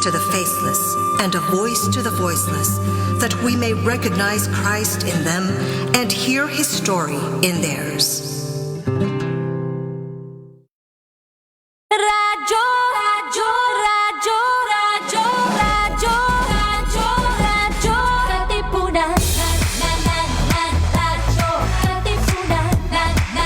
to the faceless and a voice to the voiceless, that we may recognize Christ in them and hear his story in theirs. Radyo, radyo, radyo, radyo, radyo, radyo, radyo, Katipunan. Radyo, Katipunan. Radyo,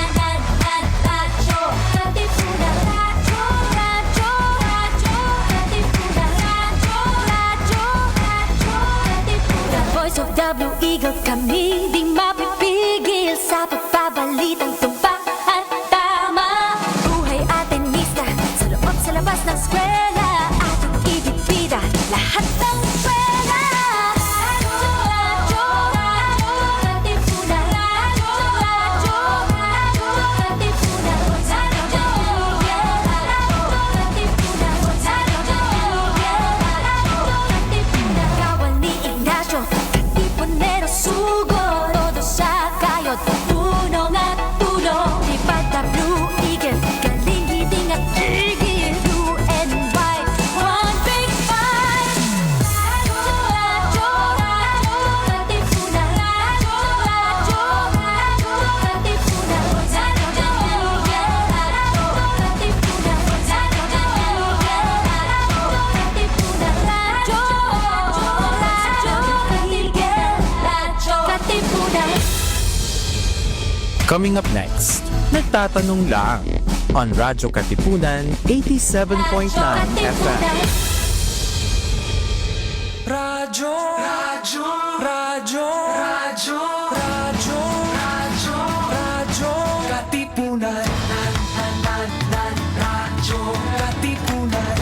Katipunan. Radyo, radyo, radyo, Katipunan. Radyo, radyo, radyo, Katipunan. Voice of W Eagle, kami di mapipigil sa pagbabalitang tumpak at tama. Buhay atenista sa loob sa labas ng eskwela, ating ibibida lahat ng eskwela. Radyo, radyo, Katipunan. Radyo, radyo, radyo, Katipunan. Radyo, Katipunan. Katipunan. Kawal ni Ignacio, Katipunero sugod, todo sa kayod, punong at tulong. Lipad W Eagle, galing hiting at gigil, blue and white, one big fight. Radyo, radyo, Katipunan. Radyo, radyo, radyo, Katipunan. Radyo, Katipunan. Radyo, Katipunan. Coming up next, Nagtatanong Lang on Radyo Katipunan 87.9 FM. Radyo, radyo, radyo, radyo, radyo, radyo, radyo, Katipunan. Radyo, Katipunan.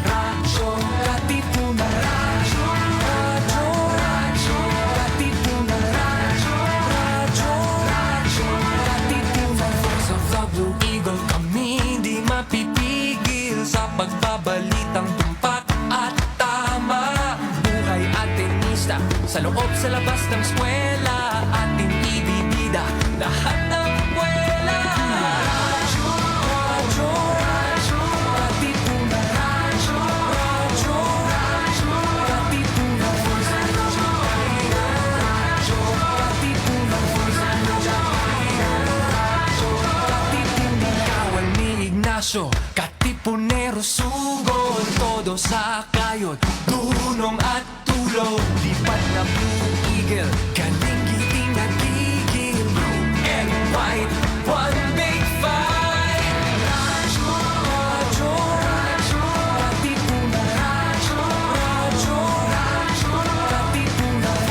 Radyo, Katipunan. Radyo, radyo, radyo, Katipunan. Radyo, radyo, Katipunan. Voice of the Blue Eagle, kami di mapipigil sa pagbabalitang tumpak at tama. Buhay atenista sa loob sa labas ng eskwela, ating ibibida lahat ng eskwela. Radyo, radyo, radyo, Katipunan. Radyo, radyo, radyo, Katipunan. Radyo, Katipunan. Radyo, Katipunan. Kawal ni Ignacio, Katipunero sugod, todo sa kayod, dunong at tulong. Lipad na Blue Eagle, galing giting nagigil, blue and white, one big fight. Radyo, radyo, radyo, Katipunan. Radyo, radyo, radyo, Katipunan.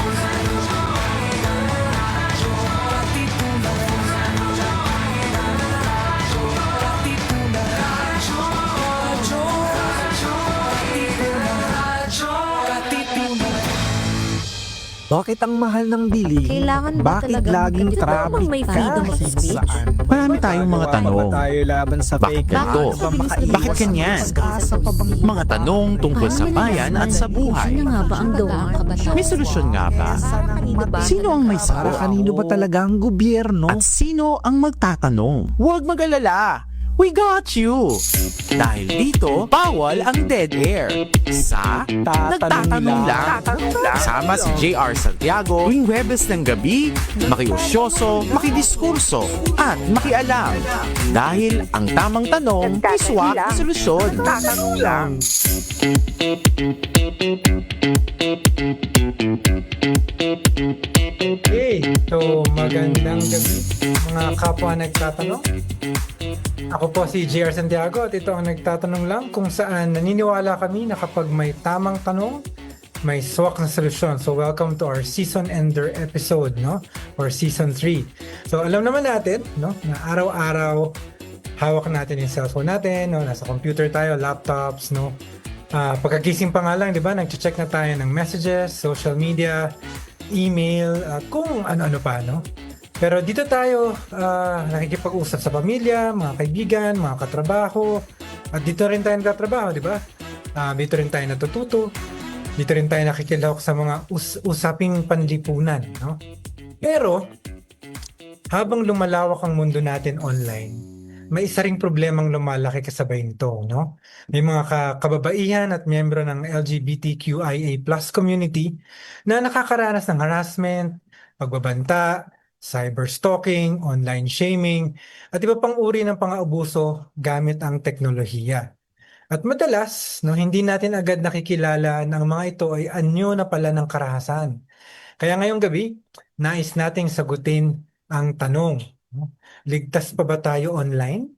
Radyo, Katipunan. Radyo, Katipunan. Radyo, radyo, radyo, Katipunan. Radyo, Katipunan. Bakit ang mahal ng bili? Kailangan ba Bakit talaga laging ganito traffic naman may freedom of kahit speech? saan? Marami tayong mga Nagawa tanong. ba tayo laban sa Bakit fake ganito? news? Ba makaiwas Bakit ganyan? sa pag-asa pa bang Mga tanong tungkol sa bayan at sa buhay. Ano nga ba ang gawa? May solusyon nga ba? Sino ang may Para sagot? kanino ba talaga ang gobyerno? At sino ang magtatanong? Huwag mag-alala! We got you! Dahil dito, bawal ang dead air. Sa Nagtatanong Lang. Kasama si JR Santiago tuwing Huwebes ng gabi, makiusyoso, makidiskurso, at makialam. Dahil ang tamang tanong, may swak na solusyon. Tatanong lang. Okay, so magandang gabi mga kapwa nagtatanong. Ako po si JR Santiago at ito ang Nagtatanong Lang, kung saan naniniwala kami na kapag may tamang tanong, may swak na solusyon. So welcome to our season ender episode, no? Or season 3. So alam naman natin, no, na araw-araw hawak natin yung cellphone natin, no? Nasa computer tayo, laptops, no? Pagkagising pa nga lang, di ba? Nag-check na tayo ng messages, social media, email, at kung ano-ano pa, no? Pero dito tayo nakikipag-usap sa pamilya, mga kaibigan, mga katrabaho, at dito rin tayo nagtatrabaho, di ba? Dito rin tayo natututo, dito rin tayo nakikilahok sa mga usaping panlipunan, no? Pero habang lumalawak ang mundo natin online, may isa ring problemang lumalaki kasabay nito, no? May mga kababaihan at miyembro ng LGBTQIA+ community na nakakaranas ng harassment, pagbabanta, cyberstalking, online shaming, at iba pang uri ng pang-aabuso gamit ang teknolohiya. At madalas, no, hindi natin agad nakikilala na ang mga ito ay anyo na pala ng karahasan. Kaya ngayong gabi, nais nating sagutin ang tanong, no? Ligtas pa ba tayo online?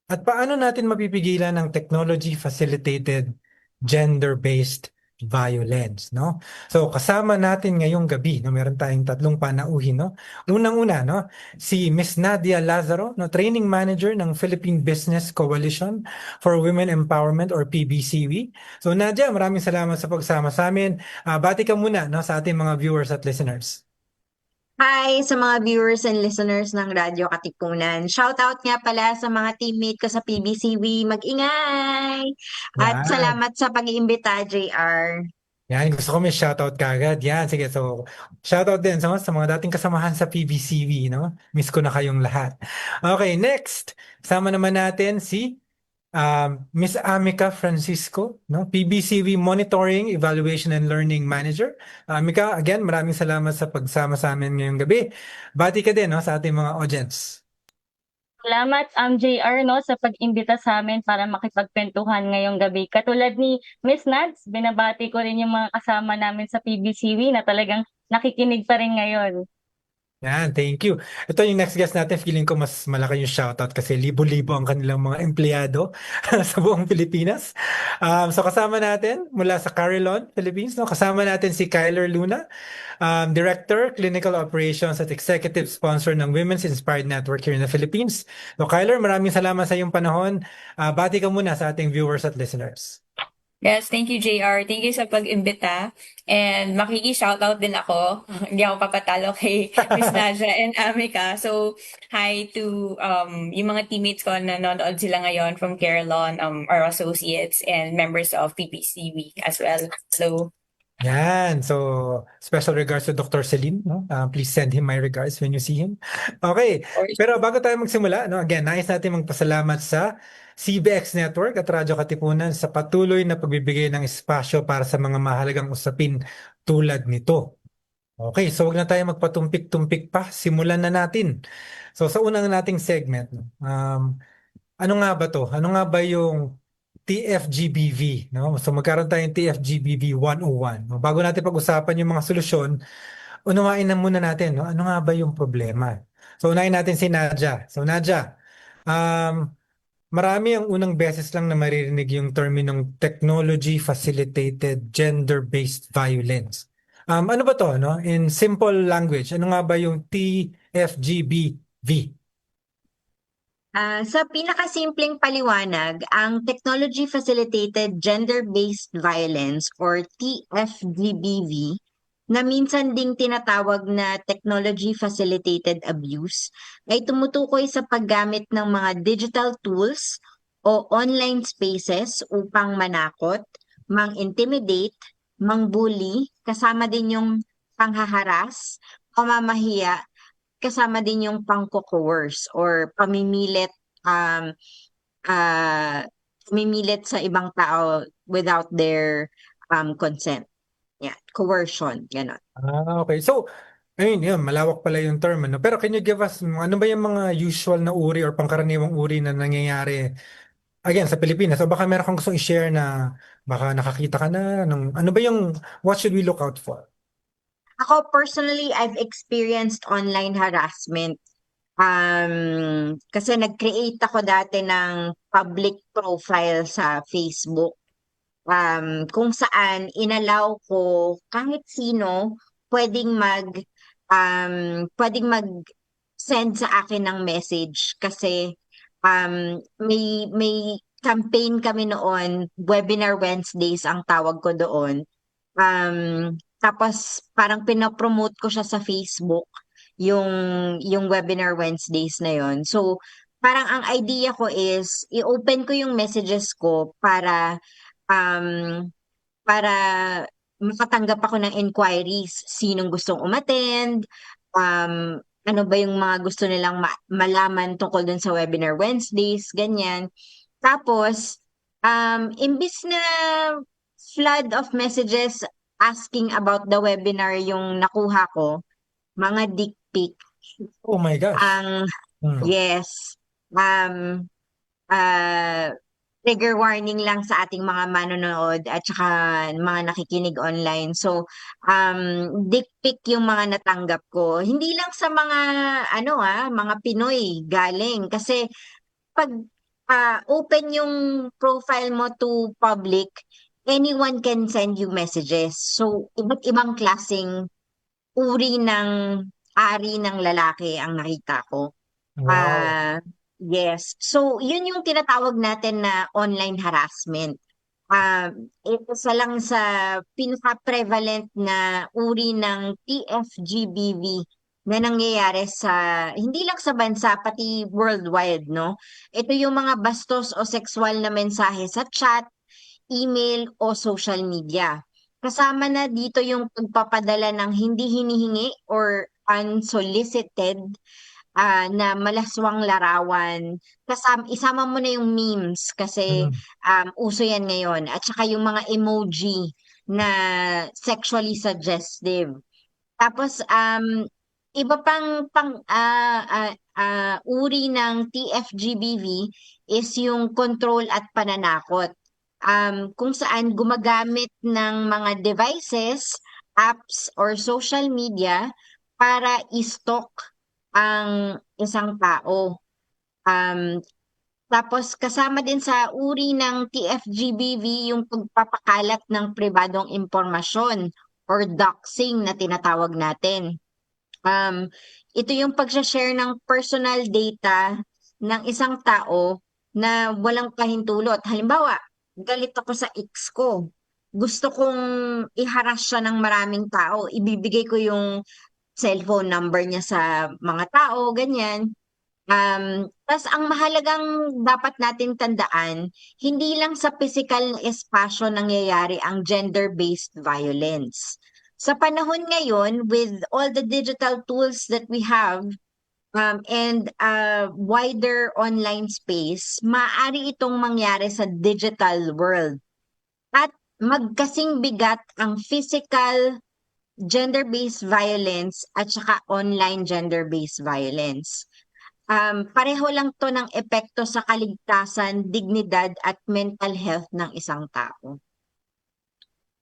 At paano natin mapipigilan ang technology-facilitated gender-based violence, no? So kasama natin ngayong gabi, no, meron tayong tatlong panauhin, no? Unang-una, no, si Miss Nadia Lazaro, no, Training Manager ng Philippine Business Coalition for Women Empowerment or PBCW. So Nadia, maraming salamat sa pagsama sa amin. Bati ka muna, no, sa ating mga viewers at listeners. Hi sa mga viewers and listeners ng Radyo Katipunan. Shoutout nga pala sa mga teammate ko sa PBCW. Mag-ingay! At Yan. salamat sa pag-iimbita, JR. Yan, gusto ko may shoutout kagad. Yan, sige. So, shoutout din sa mga dating kasamahan sa PBCV, no? Miss ko na kayong lahat. Okay, next. Sama naman natin si Miss Amica Francisco, no? PBCV Monitoring, Evaluation and Learning Manager. Amica, again, maraming salamat sa pagsama sa amin ngayong gabi. Bati ka din, no, sa ating mga audience. Salamat, JR, no, sa pag-imbita sa amin para makipagkwentuhan ngayong gabi. Katulad ni Miss Nads, binabati ko rin yung mga kasama namin sa PBCV na talagang nakikinig pa rin ngayon. Yan, thank you. Ito yung next guest natin, feeling ko mas malaki yung shoutout kasi libo-libo ang kanilang mga empleyado sa buong Pilipinas. So kasama natin mula sa Carillon, Philippines, no? Kasama natin si Kyler Luna, Director, Clinical Operations at Executive Sponsor ng Women's Inspired Network here in the Philippines. So Kyler, maraming salamat sa iyong panahon. Bati ka muna sa ating viewers at listeners. Yes, thank you, JR. Thank you sa pag-imbita. And makiki-shoutout din ako. Hindi ako papatalo kay Miss Nadia and Amica. So, hi to yung mga teammates ko na nanonood sila ngayon from Carillon, our associates and members of PPCV as well. So, Yan. So, special regards to Dr. Celine, no? Please send him my regards when you see him. Okay. Pero bago tayo magsimula, no, again, nais natin magpasalamat sa CBX Network at Radyo Katipunan sa patuloy na pagbibigay ng espasyo para sa mga mahalagang usapin tulad nito. Okay, so wag na tayo magpatumpik-tumpik pa. Simulan na natin. So, sa unang nating segment, no, ano nga ba to? Ano nga ba yung TFGBV, no? So magkaroon tayong TFGBV 101. No? Bago natin pag-usapan yung mga solusyon, unawain na muna natin, no? Ano nga ba yung problema? So unahin natin si Nadia. So Nadia, marami ang unang beses lang na maririnig yung terminong technology facilitated gender-based violence. Ano ba to, no? In simple language, ano nga ba yung TFGBV? Sa pinakasimpleng paliwanag, ang Technology-Facilitated Gender-Based Violence or TFGBV na minsan ding tinatawag na Technology-Facilitated Abuse ay tumutukoy sa paggamit ng mga digital tools o online spaces upang manakot, mang-intimidate, mang-bully, kasama din yung panghaharas, pamamahiya, kasama din yung pangko-coerce or pamimilit pamimilit sa ibang tao without their consent. Yeah, coercion, gano'n. Okay. So, ayun, yun, malawak pala yung term, ano? Pero can you give us, ano ba yung mga usual na uri or pangkaraniwang uri na nangyayari, again, sa Pilipinas? So baka meron kang gustong i-share na baka nakakita ka na, ano ba yung, what should we look out for? Ako personally, I've experienced online harassment. Kasi nag-create ako dati ng public profile sa Facebook. Kung saan inalaw ko kahit sino pwedeng mag-send sa akin ng message kasi may campaign kami noon, Webinar Wednesdays ang tawag ko doon. Tapos parang pinapromote ko siya sa Facebook, yung Webinar Wednesdays na yon. So parang ang idea ko is i-open ko yung messages ko para para makatanggap ako ng inquiries, sinong gustong umattend, ano ba yung mga gusto nilang malaman tungkol dun sa Webinar Wednesdays, ganyan. Tapos, imbis na flood of messages asking about the webinar yung nakuha ko, mga dick pic, Oh my gosh. ang Hmm. yes, ah, trigger warning lang sa ating mga manonood at saka mga nakikinig online. So, dick pic yung mga natanggap ko. Hindi lang sa mga, mga Pinoy galing. Kasi pag open yung profile mo to public, anyone can send you messages. So, iba't ibang klaseng uri ng ari ng lalaki ang nakita ko. Wow. Yes. So, yun yung tinatawag natin na online harassment. Isa lang sa pinaka-prevalent na uri ng TFGBV na nangyayari hindi lang sa bansa, pati worldwide, no? Ito yung mga bastos o sexual na mensahe sa chat, email o social media. Kasama na dito yung pagpapadala ng hindi hinihingi or unsolicited na malaswang larawan. Isama mo na yung memes kasi uso yan ngayon. At saka yung mga emoji na sexually suggestive. Tapos, iba pang uri ng TFGBV is yung control at pananakot. Kung saan gumagamit ng mga devices, apps, or social media para i-stalk ang isang tao. Tapos kasama din sa uri ng TFGBV yung pagpapakalat ng pribadong impormasyon or doxing na tinatawag natin. Ito yung pag-share ng personal data ng isang tao na walang pahintulot. Halimbawa, galit ako sa ex ko. Gusto kong i-harass siya ng maraming tao. Ibibigay ko yung cellphone number niya sa mga tao, ganyan. Tas ang mahalagang dapat natin tandaan, hindi lang sa physical na espasyo nangyayari ang gender-based violence. Sa panahon ngayon, with all the digital tools that we have, and wider online space, maaari itong mangyari sa digital world. At magkasing bigat ang physical gender-based violence at saka online gender-based violence. Pareho lang to ng epekto sa kaligtasan, dignidad at mental health ng isang tao.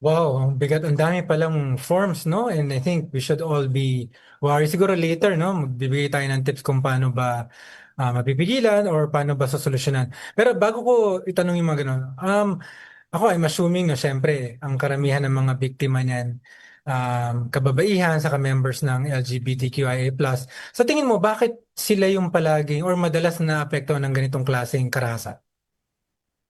Wow, ang bigat. Ang dami palang forms, no? And I think we should all be worried. Siguro later, no? Magbibigay tayo ng tips kung paano ba mapipigilan or paano ba sosolusyonan. Pero bago ko itanong yung mga ganun, ako I'm assuming, no, syempre, ang karamihan ng mga biktima niyan, kababaihan, saka members ng LGBTQIA+. Sa tingin mo, bakit sila yung palaging or madalas na apekto ng ganitong klaseng karahasan?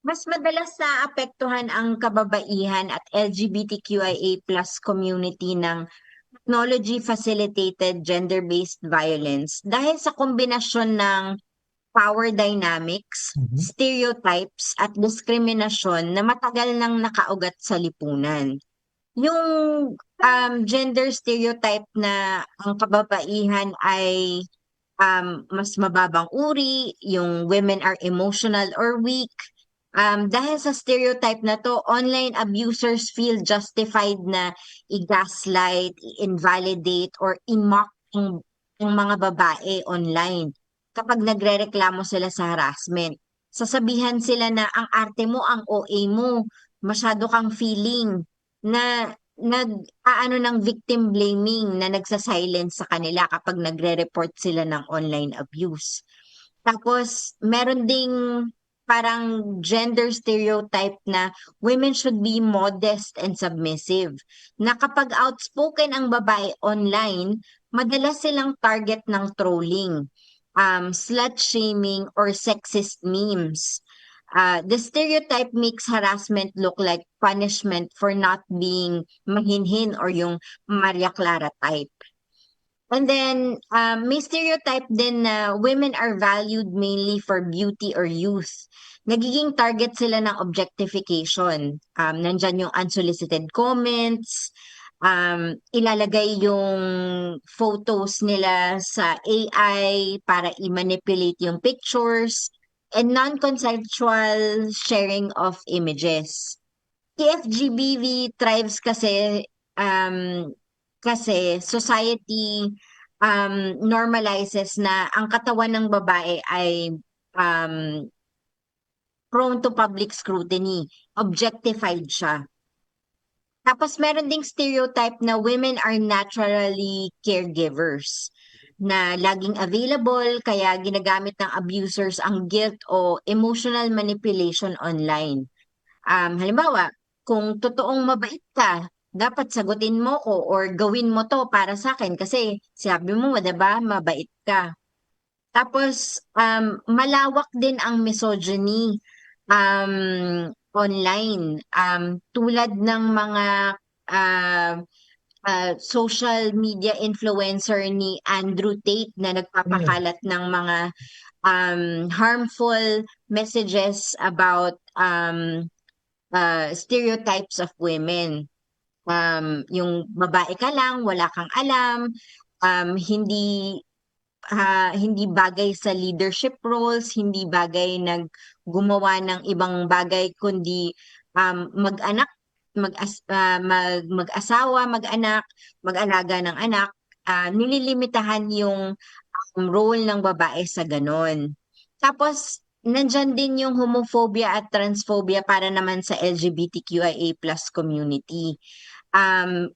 Mas madalas na apektuhan ang kababaihan at LGBTQIA+ community ng technology-facilitated gender-based violence dahil sa kombinasyon ng power dynamics, stereotypes at diskriminasyon na matagal nang nakaugat sa lipunan. Yung gender stereotype na ang kababaihan ay mas mababang uri, yung women are emotional or weak. Dahil sa stereotype na to, online abusers feel justified na i-gaslight, i-invalidate, or i-mock ang mga babae online kapag nagrereklamo sila sa harassment. Sasabihan sila na ang arte mo, ang OA mo, masyado kang feeling na nag-aano ng victim blaming na nagsa-silence sa kanila kapag nagre-report sila ng online abuse. Tapos, meron ding parang gender stereotype na women should be modest and submissive. Na kapag outspoken ang babae online, madalas silang target ng trolling, slut-shaming, or sexist memes. The stereotype makes harassment look like punishment for not being mahinhin or yung Maria Clara type. And then, may stereotype din na women are valued mainly for beauty or youth. Nagiging target sila ng objectification. Nandyan yung unsolicited comments, ilalagay yung photos nila sa AI para i-manipulate yung pictures, and non-consensual sharing of images. TFGBV thrives kasi society normalizes na ang katawan ng babae ay um, prone to public scrutiny, objectified siya. Tapos meron ding stereotype na women are naturally caregivers, na laging available, kaya ginagamit ng abusers ang guilt o emotional manipulation online. Halimbawa, kung totoong mabait ka, dapat sagutin mo ko or gawin mo to para sa akin kasi sabi mo, 'di ba, mabait ka. Tapos, malawak din ang misogyny online. Tulad ng mga uh, social media influencer ni Andrew Tate na nagpapakalat ng mga harmful messages about stereotypes of women. Yung babae ka lang, wala kang alam, hindi bagay sa leadership roles, hindi bagay gumawa ng ibang bagay kundi mag-anak, mag-asawa, mag-anak, mag-alaga ng anak. Nililimitahan yung role ng babae sa ganon. Tapos, nandyan din yung homophobia at transphobia para naman sa LGBTQIA+ community.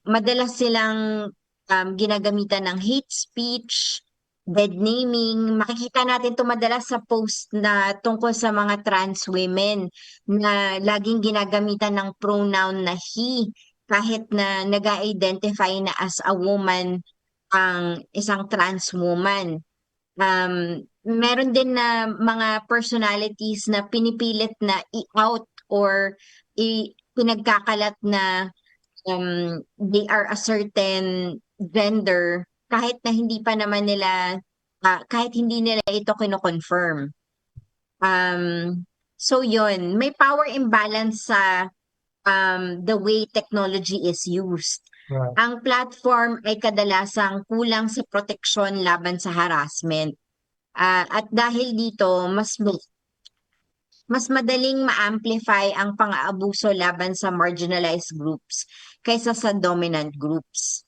Madalas silang ginagamitan ng hate speech, bed naming. Makikita natin ito madalas sa post na tungkol sa mga trans women na laging ginagamitan ng pronoun na he kahit na nag-identify na as a woman ang isang trans woman. Meron din na mga personalities na pinipilit na i-out or pinagkakalat na they are a certain gender kahit na hindi pa naman nila kahit hindi nila ito kino-confirm. So yun, may power imbalance sa the way technology is used. Right. Ang platform ay kadalasang kulang sa proteksyon laban sa harassment. At dahil dito, mas madaling ma-amplify ang pang-aabuso laban sa marginalized groups kaysa sa dominant groups.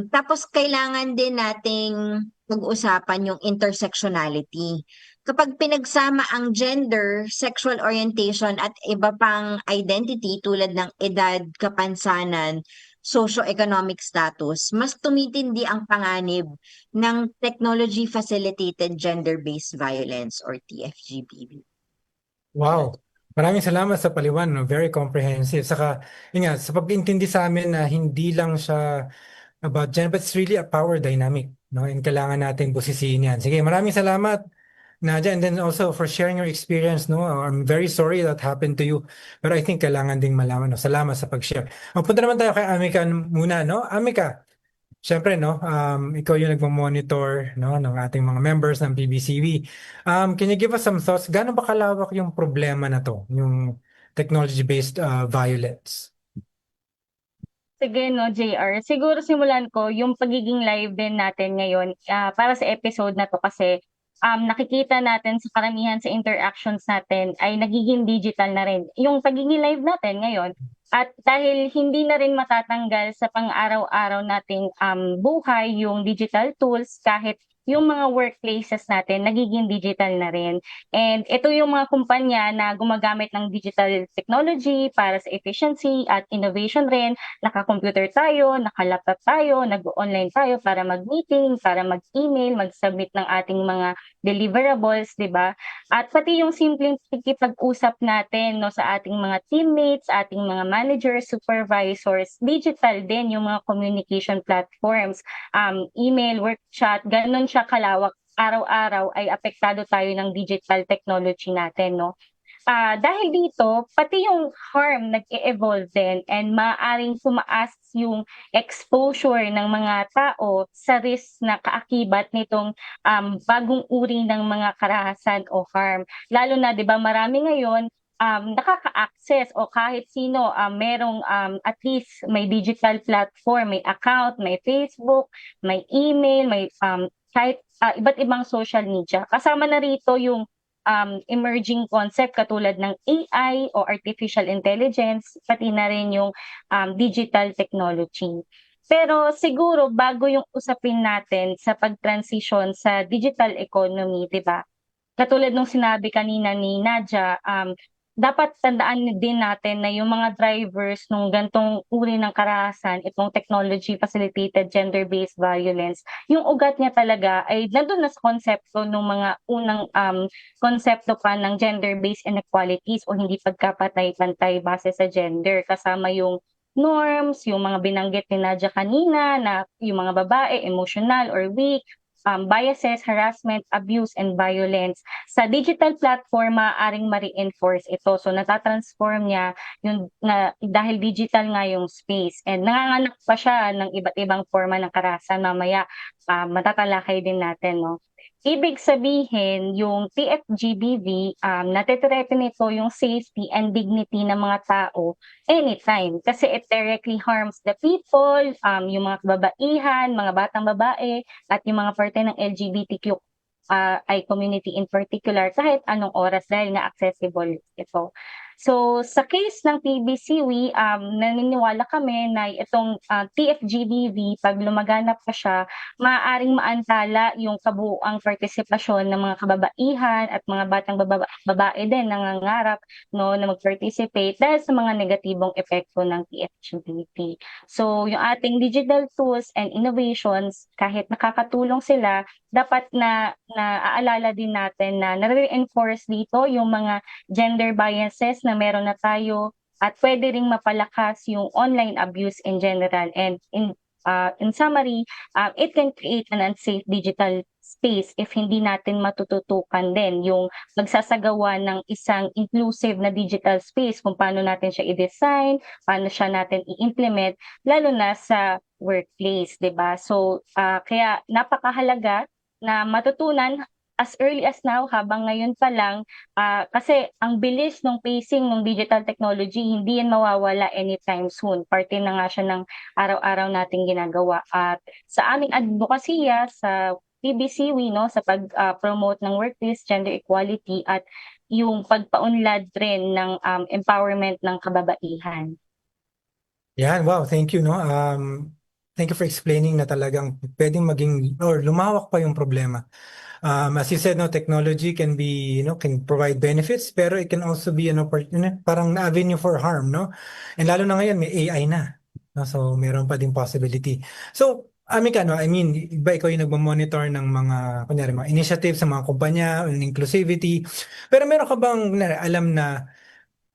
Tapos kailangan din nating pag-usapan yung intersectionality. Kapag pinagsama ang gender, sexual orientation at iba pang identity tulad ng edad, kapansanan, socio-economic status, mas tumitindi ang panganib ng technology-facilitated gender-based violence or TFGBV. Wow. Maraming salamat sa paliwan, no? Very comprehensive. Saka, yun nga, sa pag-intindi sa amin na hindi lang siya about gender, but it's really a power dynamic, no? And kailangan natin busisiin yan. Sige, maraming salamat, Nadia, and then also for sharing your experience, no? I'm very sorry that happened to you, pero I think kailangan ding malaman, no? Salamat sa pag-share. Punta naman tayo kay Amika muna, no? Amika, syempre, no, ikaw yung nagmo-monitor, no, ng ating mga members ng PBCV. Can you give us some thoughts? Gaano ba kalawak yung problema na to, yung technology-based violence? Sige, no, JR. Siguro simulan ko yung pagiging live din natin ngayon para sa episode na to kasi nakikita natin sa karamihan sa interactions natin ay nagiging digital na rin. Yung pagiging live natin ngayon, at dahil hindi na rin matatanggal sa pang-araw-araw nating buhay yung digital tools kahit yung mga workplaces natin nagiging digital na rin. And ito yung mga kumpanya na gumagamit ng digital technology para sa efficiency at innovation rin. Naka-computer tayo, naka-laptop tayo, nag-online tayo para mag-meeting, para mag-email, mag-submit ng ating mga deliverables, di ba? At pati yung simpleng pakikipag-usap natin no, sa ating mga teammates, ating mga managers, supervisors, digital din yung mga communication platforms, email, work chat, ganun siya kalawak. Araw-araw ay apektado tayo ng digital technology natin, no? Dahil dito, pati yung harm nag-e-evolve din and maaaring tumaas yung exposure ng mga tao sa risk na kaakibat nitong bagong uri ng mga karahasan o harm. Lalo na, di ba, marami ngayon nakaka-access o kahit sino merong at least may digital platform, may account, may Facebook, may email, may kahit iba't ibang social media. Kasama na rito yung emerging concept katulad ng AI o artificial intelligence, pati na rin yung digital technology. Pero siguro bago yung usapin natin sa pag-transition sa digital economy, 'di ba? Katulad nung sinabi kanina ni Nadia, dapat tandaan din natin na yung mga drivers nung gantong uri ng karahasan, itong technology-facilitated gender-based violence, yung ugat niya talaga ay nandun na sa konsepto ng mga unang konsepto pa ng gender-based inequalities o hindi pagkapatay-pantay base sa gender. Kasama yung norms, yung mga binanggit ni Nadia kanina na yung mga babae, emotional or weak, biases, harassment, abuse, and violence. Sa digital platform, maaaring ma-reinforce ito. So, natatransform niya yung, dahil digital nga yung space. And nanganganak pa siya ng iba't ibang forma ng karahasan. Mamaya, matatalakay din natin, no? Ibig sabihin, yung TFGBV, natitreten nito yung safety and dignity ng mga tao anytime. Kasi it directly harms the people, yung mga kababaihan, mga batang babae, at yung mga parte ng LGBTQ community in particular, kahit anong oras dahil nga accessible ito. So, sa case ng PBCW, naniniwala kami na itong TFGBV, pag lumaganap pa siya, maaaring maantala yung kabuuang partisipasyon ng mga kababaihan at mga batang babae din nangangarap no, na mag-participate dahil sa mga negatibong epekto ng TFGBV. So, yung ating digital tools and innovations, kahit nakakatulong sila, dapat na naaalala din natin na nare-reinforce dito yung mga gender biases na meron na tayo at pwede ring mapalakas yung online abuse in general. And in summary, it can create an unsafe digital space if hindi natin matututukan din yung magsasagawa ng isang inclusive na digital space, kung paano natin siya i-design, paano siya natin i-implement, lalo na sa workplace, 'di ba? So, kaya napakahalaga na matutunan as early as now, habang ngayon pa lang, kasi ang bilis ng pacing ng digital technology, hindi yan mawawala anytime soon. Parte na nga siya ng araw-araw nating ginagawa. At sa aming advokasya sa PBCW, no, sa pag-promote ng workplace gender equality at yung pagpaunlad rin ng empowerment ng kababaihan. Yan, wow, thank you, no? Thank you for explaining na talagang pwedeng maging or lumawak pa yung problema. As you said, no, technology can be, can provide benefits, pero it can also be an opportunity, parang avenue for harm, no? And lalo na ngayon, may AI na, no? So, meron pa din possibility. So, Amika, no, I mean, iba ikaw yung nagmamonitor ng mga, kunyari, mga initiatives sa mga kumpanya, inclusivity, pero meron ka bang alam na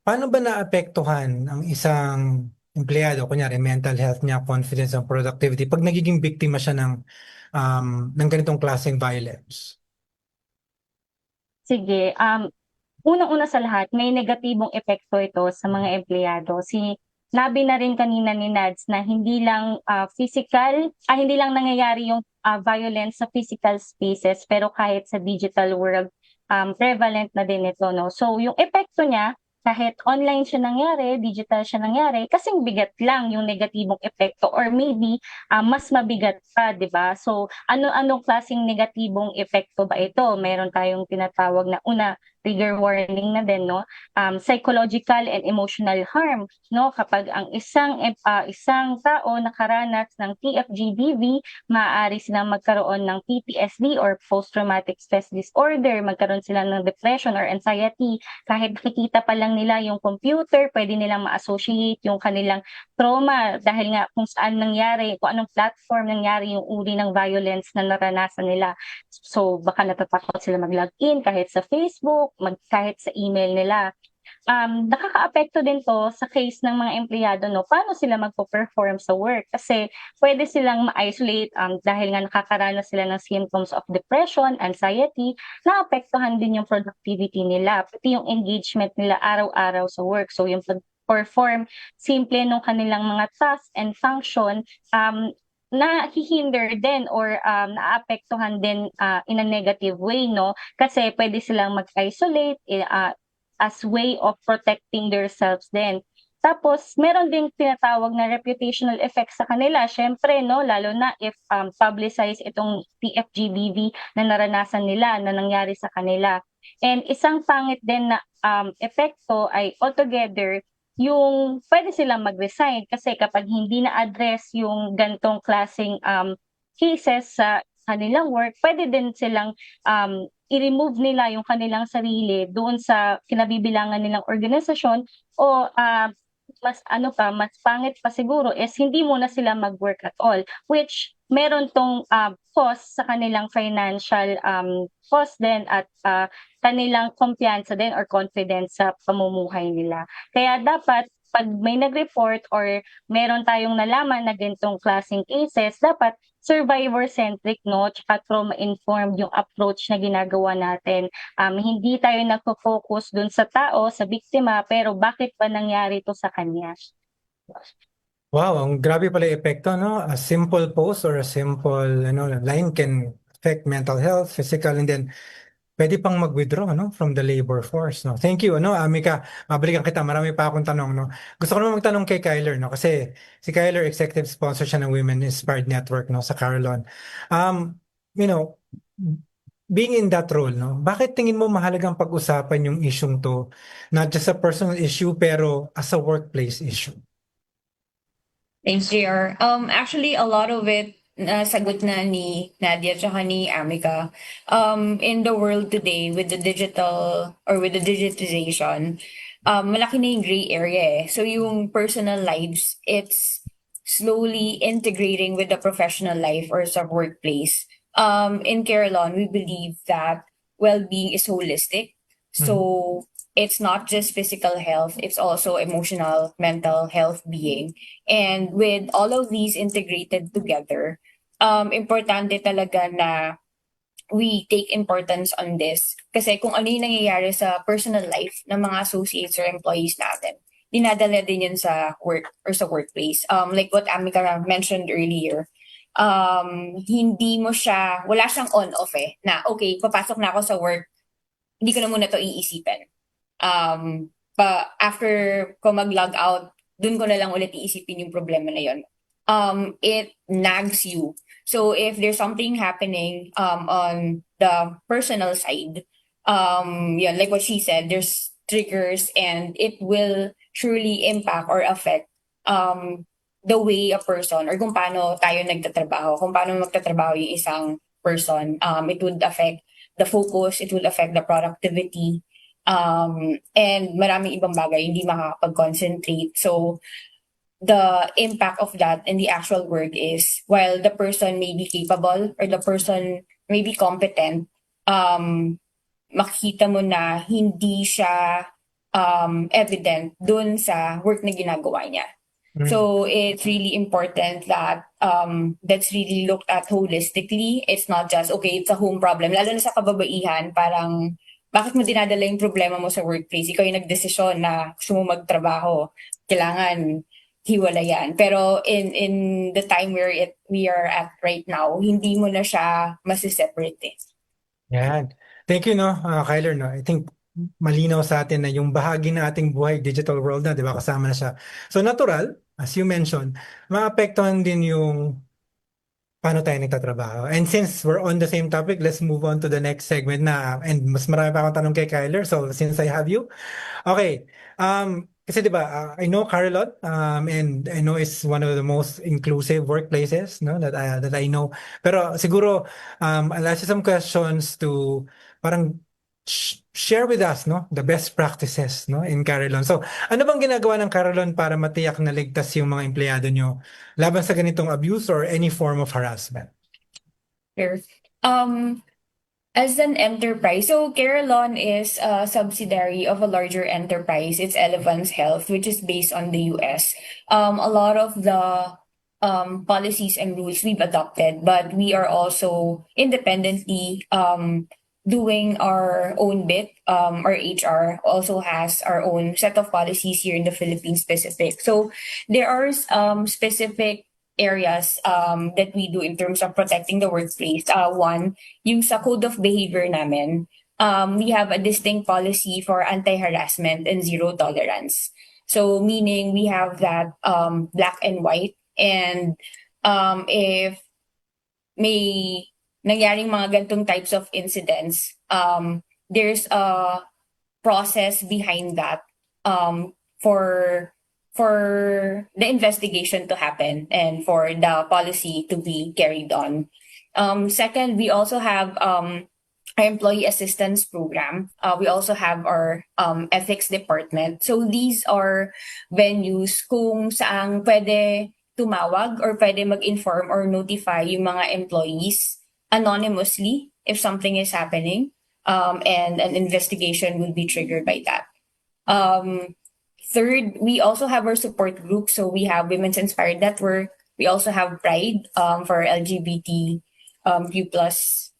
paano ba naapektuhan ang isang empleyado, kunyari mental health niya, confidence and productivity, pag nagiging biktima siya ng ganitong klaseng violence? Sige, unang-una sa lahat, may negatibong epekto ito sa mga empleyado. Sinabi na rin kanina ni Nads na hindi lang hindi lang nangyayari yung violence sa physical spaces, pero kahit sa digital world, prevalent na din ito, no? So, yung epekto niya, kahit online siya nangyari, digital siya nangyari, kasing bigat lang yung negatibong epekto or maybe mas mabigat pa, di ba? So, anong klaseng negatibong epekto ba ito? Meron tayong tinatawag na trigger warning na din, no? Psychological and emotional harm, no? Kapag ang isang tao nakaranas ng TFGBV, maaari silang magkaroon ng PTSD or post-traumatic stress disorder, magkaroon sila ng depression or anxiety. Kahit nakikita pa lang nila yung computer, pwede nilang ma-associate yung kanilang trauma dahil nga kung saan nangyari, kung anong platform nangyari yung uri ng violence na naranasan nila. So, baka natatakot sila mag-login kahit sa Facebook, kahit sa email nila. Nakaka-apekto din to sa case ng mga empleyado, no? Paano sila magpo-perform sa work? Kasi pwede silang ma-isolate dahil nga nakakaranas sila ng symptoms of depression, anxiety, naapektuhan din yung productivity nila, pati yung engagement nila araw-araw sa work. So yung pag-perform simple nung kanilang mga tasks and function, nahihinder din or naapektuhan din in a negative way, no? Kasi pwede silang mag-isolate, as way of protecting themselves din. Tapos, meron ding tinatawag na reputational effects sa kanila. Siyempre, no, lalo na if publicize itong PFGBV na naranasan nila, na nangyari sa kanila. And isang pangit din na epekto ay altogether, yung pwede silang mag-resign kasi kapag hindi na-address yung gantong klaseng cases sa kanilang work, pwede din silang i-remove nila yung kanilang sarili doon sa kinabibilangan nilang organisasyon o mas pangit pa siguro is hindi muna sila mag-work at all, which meron tong cost sa kanilang financial cost din at kanilang kumpiyansa din or confidence sa pamumuhay nila. Kaya dapat pag may nag-report or meron tayong nalaman na ganitong klaseng cases, dapat survivor-centric, no? Tsaka trauma-informed yung approach na ginagawa natin. Hindi tayo nagpo-focus dun sa tao, sa biktima, pero bakit ba nangyari to sa kanya? Wow, ang grabe pala yung epekto, no? A simple post or a simple line can affect mental health, physical, and then pwede pang mag-withdraw from the labor force. No? Thank you, Amika. Mabalikan kita. Marami pa akong tanong. No? Gusto ko naman magtanong kay Kyler. No? Kasi si Kyler, executive sponsor siya ng Women Inspired Network sa Carolon. Being in that role, bakit tingin mo mahalagang pag-usapan yung isyung to? Not just a personal issue, pero as a workplace issue. Thanks, JR. Actually, a lot of it nasagot na ni Nadia tsaka ni Amika. In the world today, with the digital or with the digitization, malaki na yung gray area eh. So yung personal lives, it's slowly integrating with the professional life or sa workplace. In Carolon, we believe that well-being is holistic. So it's not just physical health, it's also emotional, mental health being. And with all of these integrated together, importante talaga na we take importance on this. Kasi kung ano yung nangyayari sa personal life ng mga associates or employees natin, dinadala din yun sa work or sa workplace. Like what Amika mentioned earlier, wala siyang on-off na okay, papasok na ako sa work, hindi ko na muna to iisipin. After ko mag-log out, dun ko na lang ulit iisipin yung problema na yun. It nags you. So if there's something happening on the personal side, like what she said, there's triggers and it will surely impact or affect the way a person or kung paano tayo nagtatrabaho, kung paano magtatrabaho yung isang person. It would affect the focus, it would affect the productivity, and maraming ibang bagay, hindi makakapag-concentrate. So the impact of that in the actual work is while the person may be capable or the person may be competent, makikita mo na hindi siya evident dun sa work na ginagawa niya. So it's really important that that's really looked at holistically. It's not just, okay, it's a home problem. Lalo na sa kababaihan, parang bakit mo dinadala yung problema mo sa workplace? Ikaw yung nagdesisyon na gusto mo magtrabaho. Kailangan hiwalayan. Pero in the time where we are at right now, hindi mo na siya masiseparate eh. Yan. Thank you, Kyler. I think malinaw sa atin na yung bahagi ng ating buhay, digital world na, di ba, kasama na siya. So natural, as you mentioned, maapektuhan din yung paano tayo nagtatrabaho. And since we're on the same topic, let's move on to the next segment na, and mas marami pa akong tanong kay Kyler, so since I have you. Okay, kasi di ba, I know Carolot, and I know it's one of the most inclusive workplaces that I know. Pero siguro, I'll ask you some questions to parang share with us the best practices in Carolon. So, ano bang ginagawa ng Carolon para matiyak na ligtas yung mga empleyado nyo laban sa ganitong abuse or any form of harassment? Sure. As an enterprise, so Carolon is a subsidiary of a larger enterprise. It's Elevance Health, which is based on the US. A lot of the policies and rules we've adopted, but we are also independently doing our own bit. Our HR also has our own set of policies here in the Philippines specific. So there are specific areas that we do in terms of protecting the workplace. One, yung sa code of behavior namin, we have a distinct policy for anti-harassment and zero tolerance. So meaning we have that black and white, and if may nangyaring mga gantong types of incidents, there's a process behind that for the investigation to happen and for the policy to be carried on. Second, we also have our employee assistance program. We also have our ethics department. So these are venues kung saan pwede tumawag or pwede mag-inform or notify yung mga employees anonymously if something is happening, and an investigation will be triggered by that. Third, we also have our support group. So we have Women's Inspired Network. We also have Pride for LGBT Q plus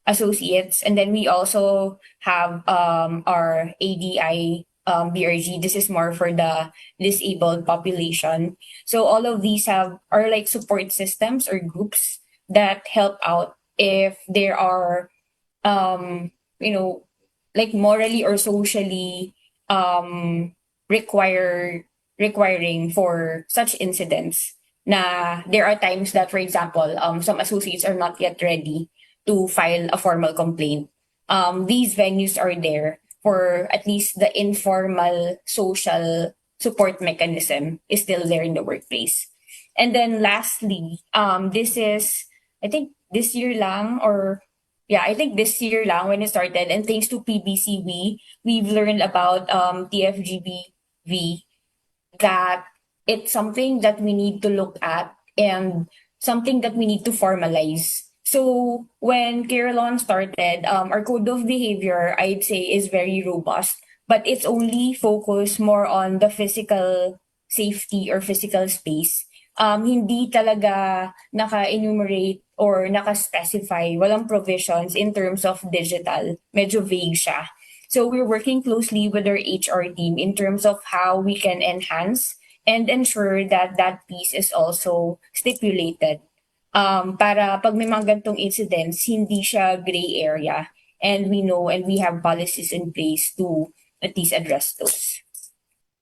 associates. And then we also have our ADI BRG. This is more for the disabled population. So all of these are like support systems or groups that help out if there are like morally or socially requiring for such incidents. Na there are times that, for example, some associates are not yet ready to file a formal complaint. These venues are there for at least the informal social support mechanism is still there in the workplace. And then lastly, this is, I think this year lang when it started, and thanks to PBCV, we've learned about TFGBV, that it's something that we need to look at and something that we need to formalize. So when Carolon started, our code of behavior, I'd say, is very robust, but it's only focused more on the physical safety or physical space. Hindi talaga naka-enumerate or naka-specify, walang provisions in terms of digital. Medyo vague siya. So we're working closely with our HR team in terms of how we can enhance and ensure that that piece is also stipulated. Para pag may mga gantong incidents, hindi siya gray area. And we know and we have policies in place to at least address those.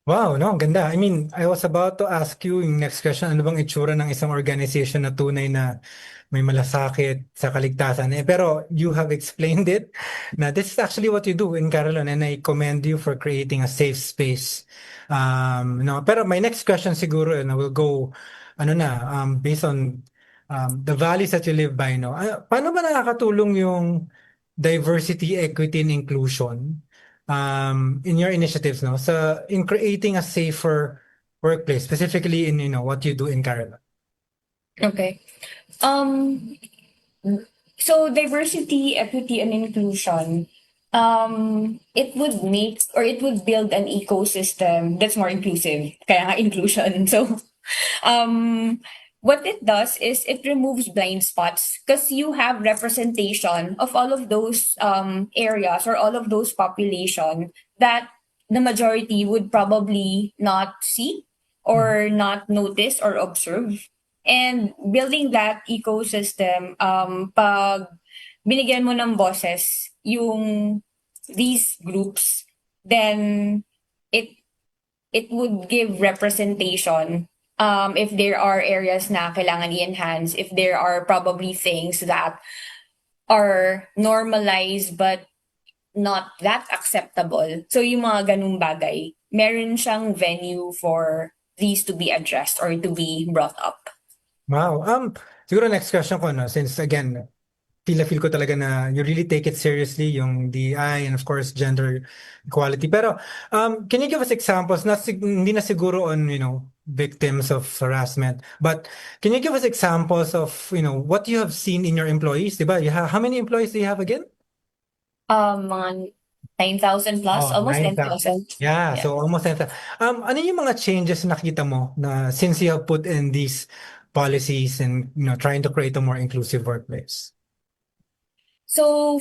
Wow, no, ang ganda. I mean, I was about to ask you yung next question, ano bang itsura ng isang organization na tunay na may malasakit sa kaligtasan? Pero you have explained it. Na this is actually what you do in Carolyn, and I commend you for creating a safe space. No, pero my next question siguro, and I will go, based on the values that you live by, no? Paano ba nakakatulong yung diversity, equity, and inclusion in your initiatives, no? So in creating a safer workplace, specifically in what you do in Carolyn? Okay. So diversity, equity, and inclusion, it would make or it would build an ecosystem that's more inclusive. Kaya nga inclusion. So, what it does is it removes blind spots because you have representation of all of those areas or all of those population that the majority would probably not see or not notice or observe. And building that ecosystem, pag binigyan mo ng boses yung these groups, then it would give representation. If there are areas na kailangan i-enhance, if there are probably things that are normalized but not that acceptable. So yung mga ganung bagay, meron siyang venue for these to be addressed or to be brought up. Wow. Siguro next question ko, no, since again, feel ko talaga na you really take it seriously, yung DI and of course gender equality. Pero can you give us examples? Hindi na siguro on victims of harassment, but can you give us examples of what you have seen in your employees? Diba? How many employees do you have again? Mga 9,000 plus, almost 10,000. Yeah, so almost 10,000. Ano yung mga changes nakita mo na since you have put in these policies and trying to create a more inclusive workplace? So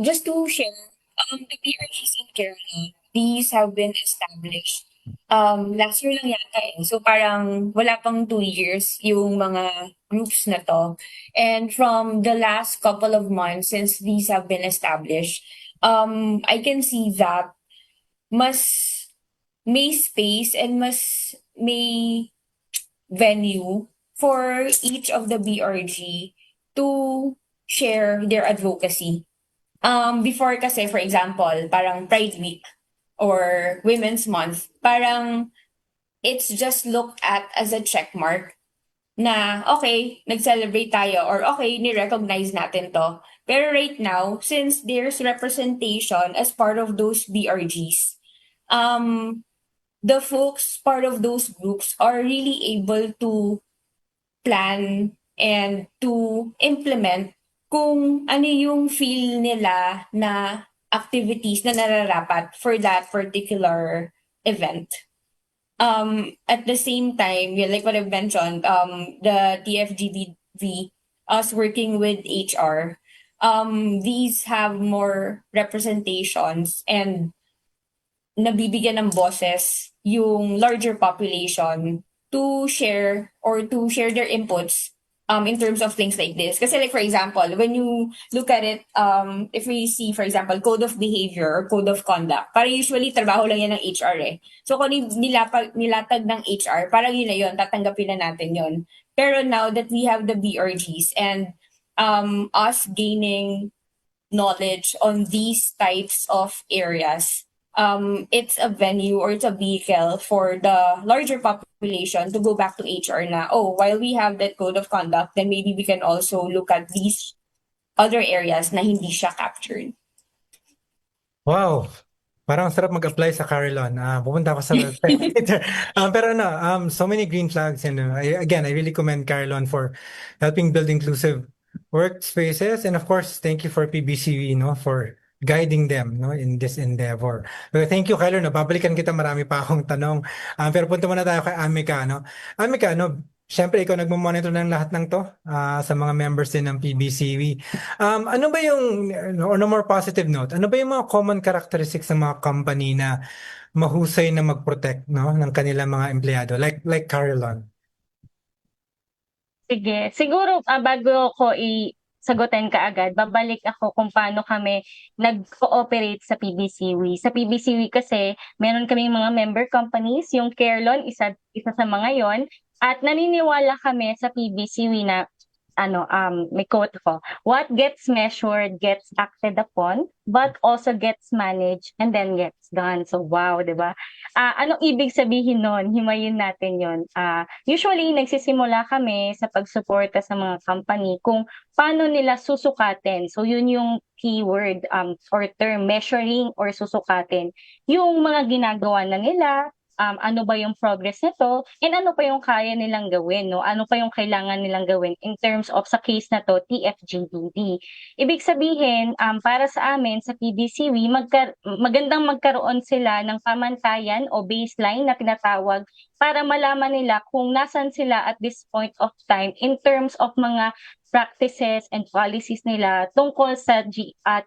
just to share, the BRGs in Kerala, these have been established Last year lang yata eh. So parang wala pang 2 years yung mga groups na to. And from the last couple of months since these have been established, I can see that mas may space and mas may venue for each of the BRG to share their advocacy. Before kasi, for example, parang Pride Week or Women's Month, parang it's just looked at as a check mark na okay, nag-celebrate tayo or okay, ni-recognize natin to. Pero right now, since there's representation as part of those BRGs, um, the folks part of those groups are really able to plan and to implement kung ano yung feel nila na activities na nararapat for that particular event. At the same time, yeah, like what I've mentioned, the TFGBV, us working with HR, these have more representations and nabibigyan ng boses yung larger population to share their inputs in terms of things like this. Kasi like for example, when you look at it, if we see for example, code of behavior or code of conduct, parang usually trabaho lang yan ng HR eh. So kung nilatag ng HR, parang yun na yun, tatanggapin na natin yun. Pero now that we have the BRGs and us gaining knowledge on these types of areas, it's a venue or it's a vehicle for the larger population to go back to HR na, oh, while we have that code of conduct, then maybe we can also look at these other areas na hindi siya captured. Wow! Parang ang sarap mag-apply sa Carillon. Pupunta ako sa website later. Pero no, so many green flags. And again, I really commend Carillon for helping build inclusive workspaces. And of course, thank you for PBCV, no, for guiding them, no, in this endeavor. Pero thank you, Carillon. No, babalikan kita, marami pa akong tanong. Pero punta muna tayo kay Amika, no. Amika, no, syempre ikaw nagmo-monitor ng lahat ng to sa mga members din ng PBCV. Ano ba yung, on a more positive note, ano ba yung mga common characteristics ng mga company na mahusay na mag-protect, no, ng kanilang mga empleyado, like Carillon? Sige. Siguro, bago ko sagutin ka agad, babalik ako kung paano kami nag-cooperate sa PBCW. Sa PBCW kasi, meron kaming mga member companies, yung Carelon, isa sa mga yon. At naniniwala kami sa PBCW na may quote ko, what gets measured gets acted upon, but also gets managed and then gets done. So wow, di ba? Anong ibig sabihin nun? Himayin natin yon. Usually, nagsisimula kami sa pagsuporta sa mga company kung paano nila susukatin. So yun yung keyword or term, measuring or susukatin. Yung mga ginagawa na nila, ano ba yung progress nito, and ano pa yung kaya nilang gawin, no? Ano pa yung kailangan nilang gawin in terms of sa case na to, TFGBD. Ibig sabihin, para sa amin, sa PBCW, magandang magkaroon sila ng pamantayan o baseline na tinatawag para malaman nila kung nasan sila at this point of time in terms of mga practices and policies nila tungkol sa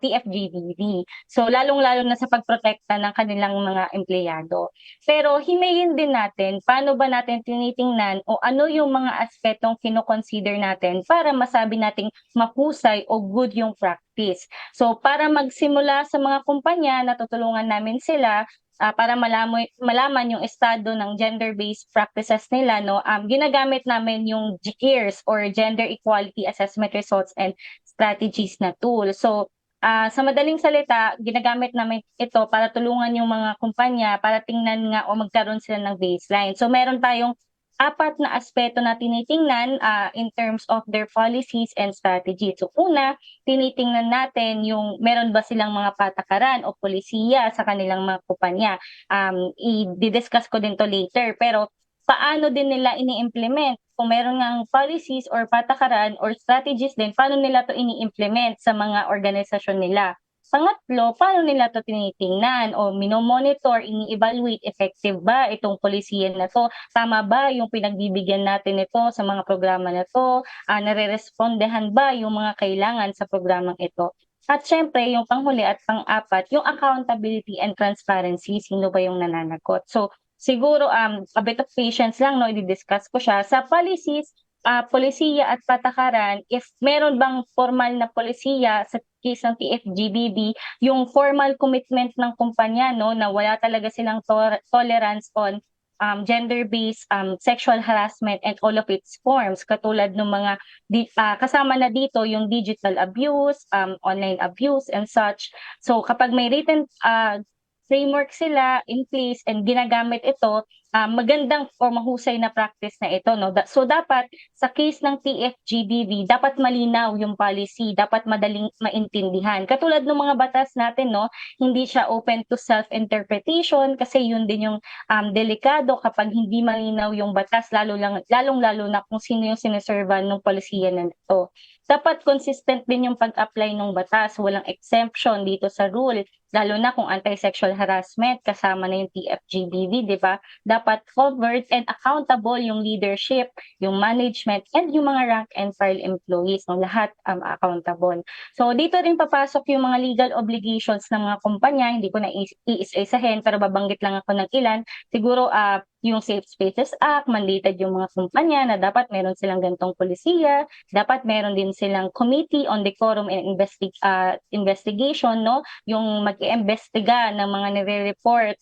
TFGBD. So, lalong-lalo na sa pagprotekta ng kanilang mga empleyado. Pero himayin din natin, paano ba natin tinitingnan o ano yung mga aspetong kinoconsider natin para masabi nating mahusay o good yung practice. So, para magsimula sa mga kumpanya, natutulungan namin sila para malaman yung estado ng gender-based practices nila, no, ginagamit namin yung GEARS or Gender Equality Assessment Results and Strategies na tool. So, sa madaling salita, ginagamit namin ito para tulungan yung mga kumpanya para tingnan nga o magkaroon sila ng baseline. So, meron tayong 4 na aspeto na tinitingnan in terms of their policies and strategies. So una, tinitingnan natin yung meron ba silang mga patakaran o polisiya sa kanilang mga kumpanya. I-discuss ko din to later, pero paano din nila ini-implement? Kung meron ngang policies or patakaran or strategies din, paano nila to ini-implement sa mga organisasyon nila? Pangatlo, paano nila to tinitingnan o minomonitor, ini-evaluate effective ba itong polisiya na to? Tama ba yung pinagbibigyan natin ito sa mga programa na to? Nare-respondehan ba yung mga kailangan sa programang ito? At syempre, yung panghuli at pang-apat, yung accountability and transparency, sino ba yung nananagot? So, siguro a bit of patience lang, no, i-discuss ko siya. Sa policies, polisiya at patakaran, if meron bang formal na polisiya sa case ng TFGBB, yung formal commitment ng kumpanya, no, na wala talaga silang tolerance on gender-based sexual harassment and all of its forms, katulad ng mga kasama na dito yung digital abuse, online abuse and such. So kapag may written framework sila in place and ginagamit ito, magandang or mahusay na practice na ito, no? So dapat sa case ng TFGBV, dapat malinaw yung policy, dapat madaling maintindihan. Katulad ng mga batas natin, no, hindi siya open to self-interpretation kasi yun din yung delikado kapag hindi malinaw yung batas, lalong-lalo na kung sino yung sineservan ng polisiya na ito. Dapat consistent din yung pag-apply ng batas, walang exemption dito sa rule, lalo na kung anti-sexual harassment, kasama na yung TFGBV, di ba? Dapat covered and accountable yung leadership, yung management, and yung mga rank and file employees, no? Lahat accountable. So dito rin papasok yung mga legal obligations ng mga kumpanya, hindi ko na iisa-isahin, pero babanggit lang ako ng ilan. Siguro yung Safe Spaces Act, mandated yung mga kumpanya na dapat meron silang gantong polisiya, dapat meron din silang Committee on Decorum and Investigation, no? Yung mag-iimbestiga ng mga nire-report,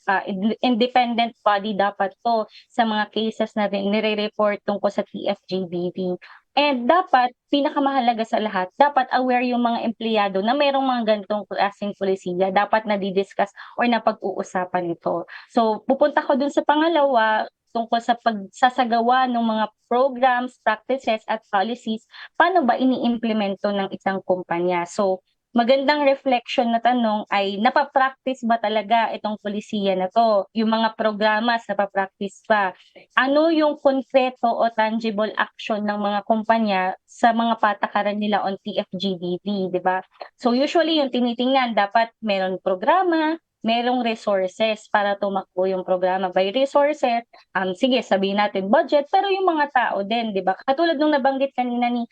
independent body dapat to sa mga cases na nire-report tungkol sa TFGBV. And dapat, pinakamahalaga sa lahat, dapat aware yung mga empleyado na mayroong mga ganitong klaseng polisiya, dapat na-discuss or napag-uusapan ito. So, pupunta ko dun sa pangalawa, tungkol sa pagsasagawa ng mga programs, practices, at policies, paano ba ini-implemento ng isang kumpanya? So, magandang reflection na tanong ay napapractice ba talaga itong polisiya na to? Yung mga programas napapractice ba? Ano yung konkreto o tangible action ng mga kumpanya sa mga patakaran nila on TFGBV, di ba? So usually yung tinitingnan, dapat meron programa, merong resources para tumakbo yung programa. By resources, sige, sabihin natin budget, pero yung mga tao din, di ba? Katulad nung nabanggit kanina ni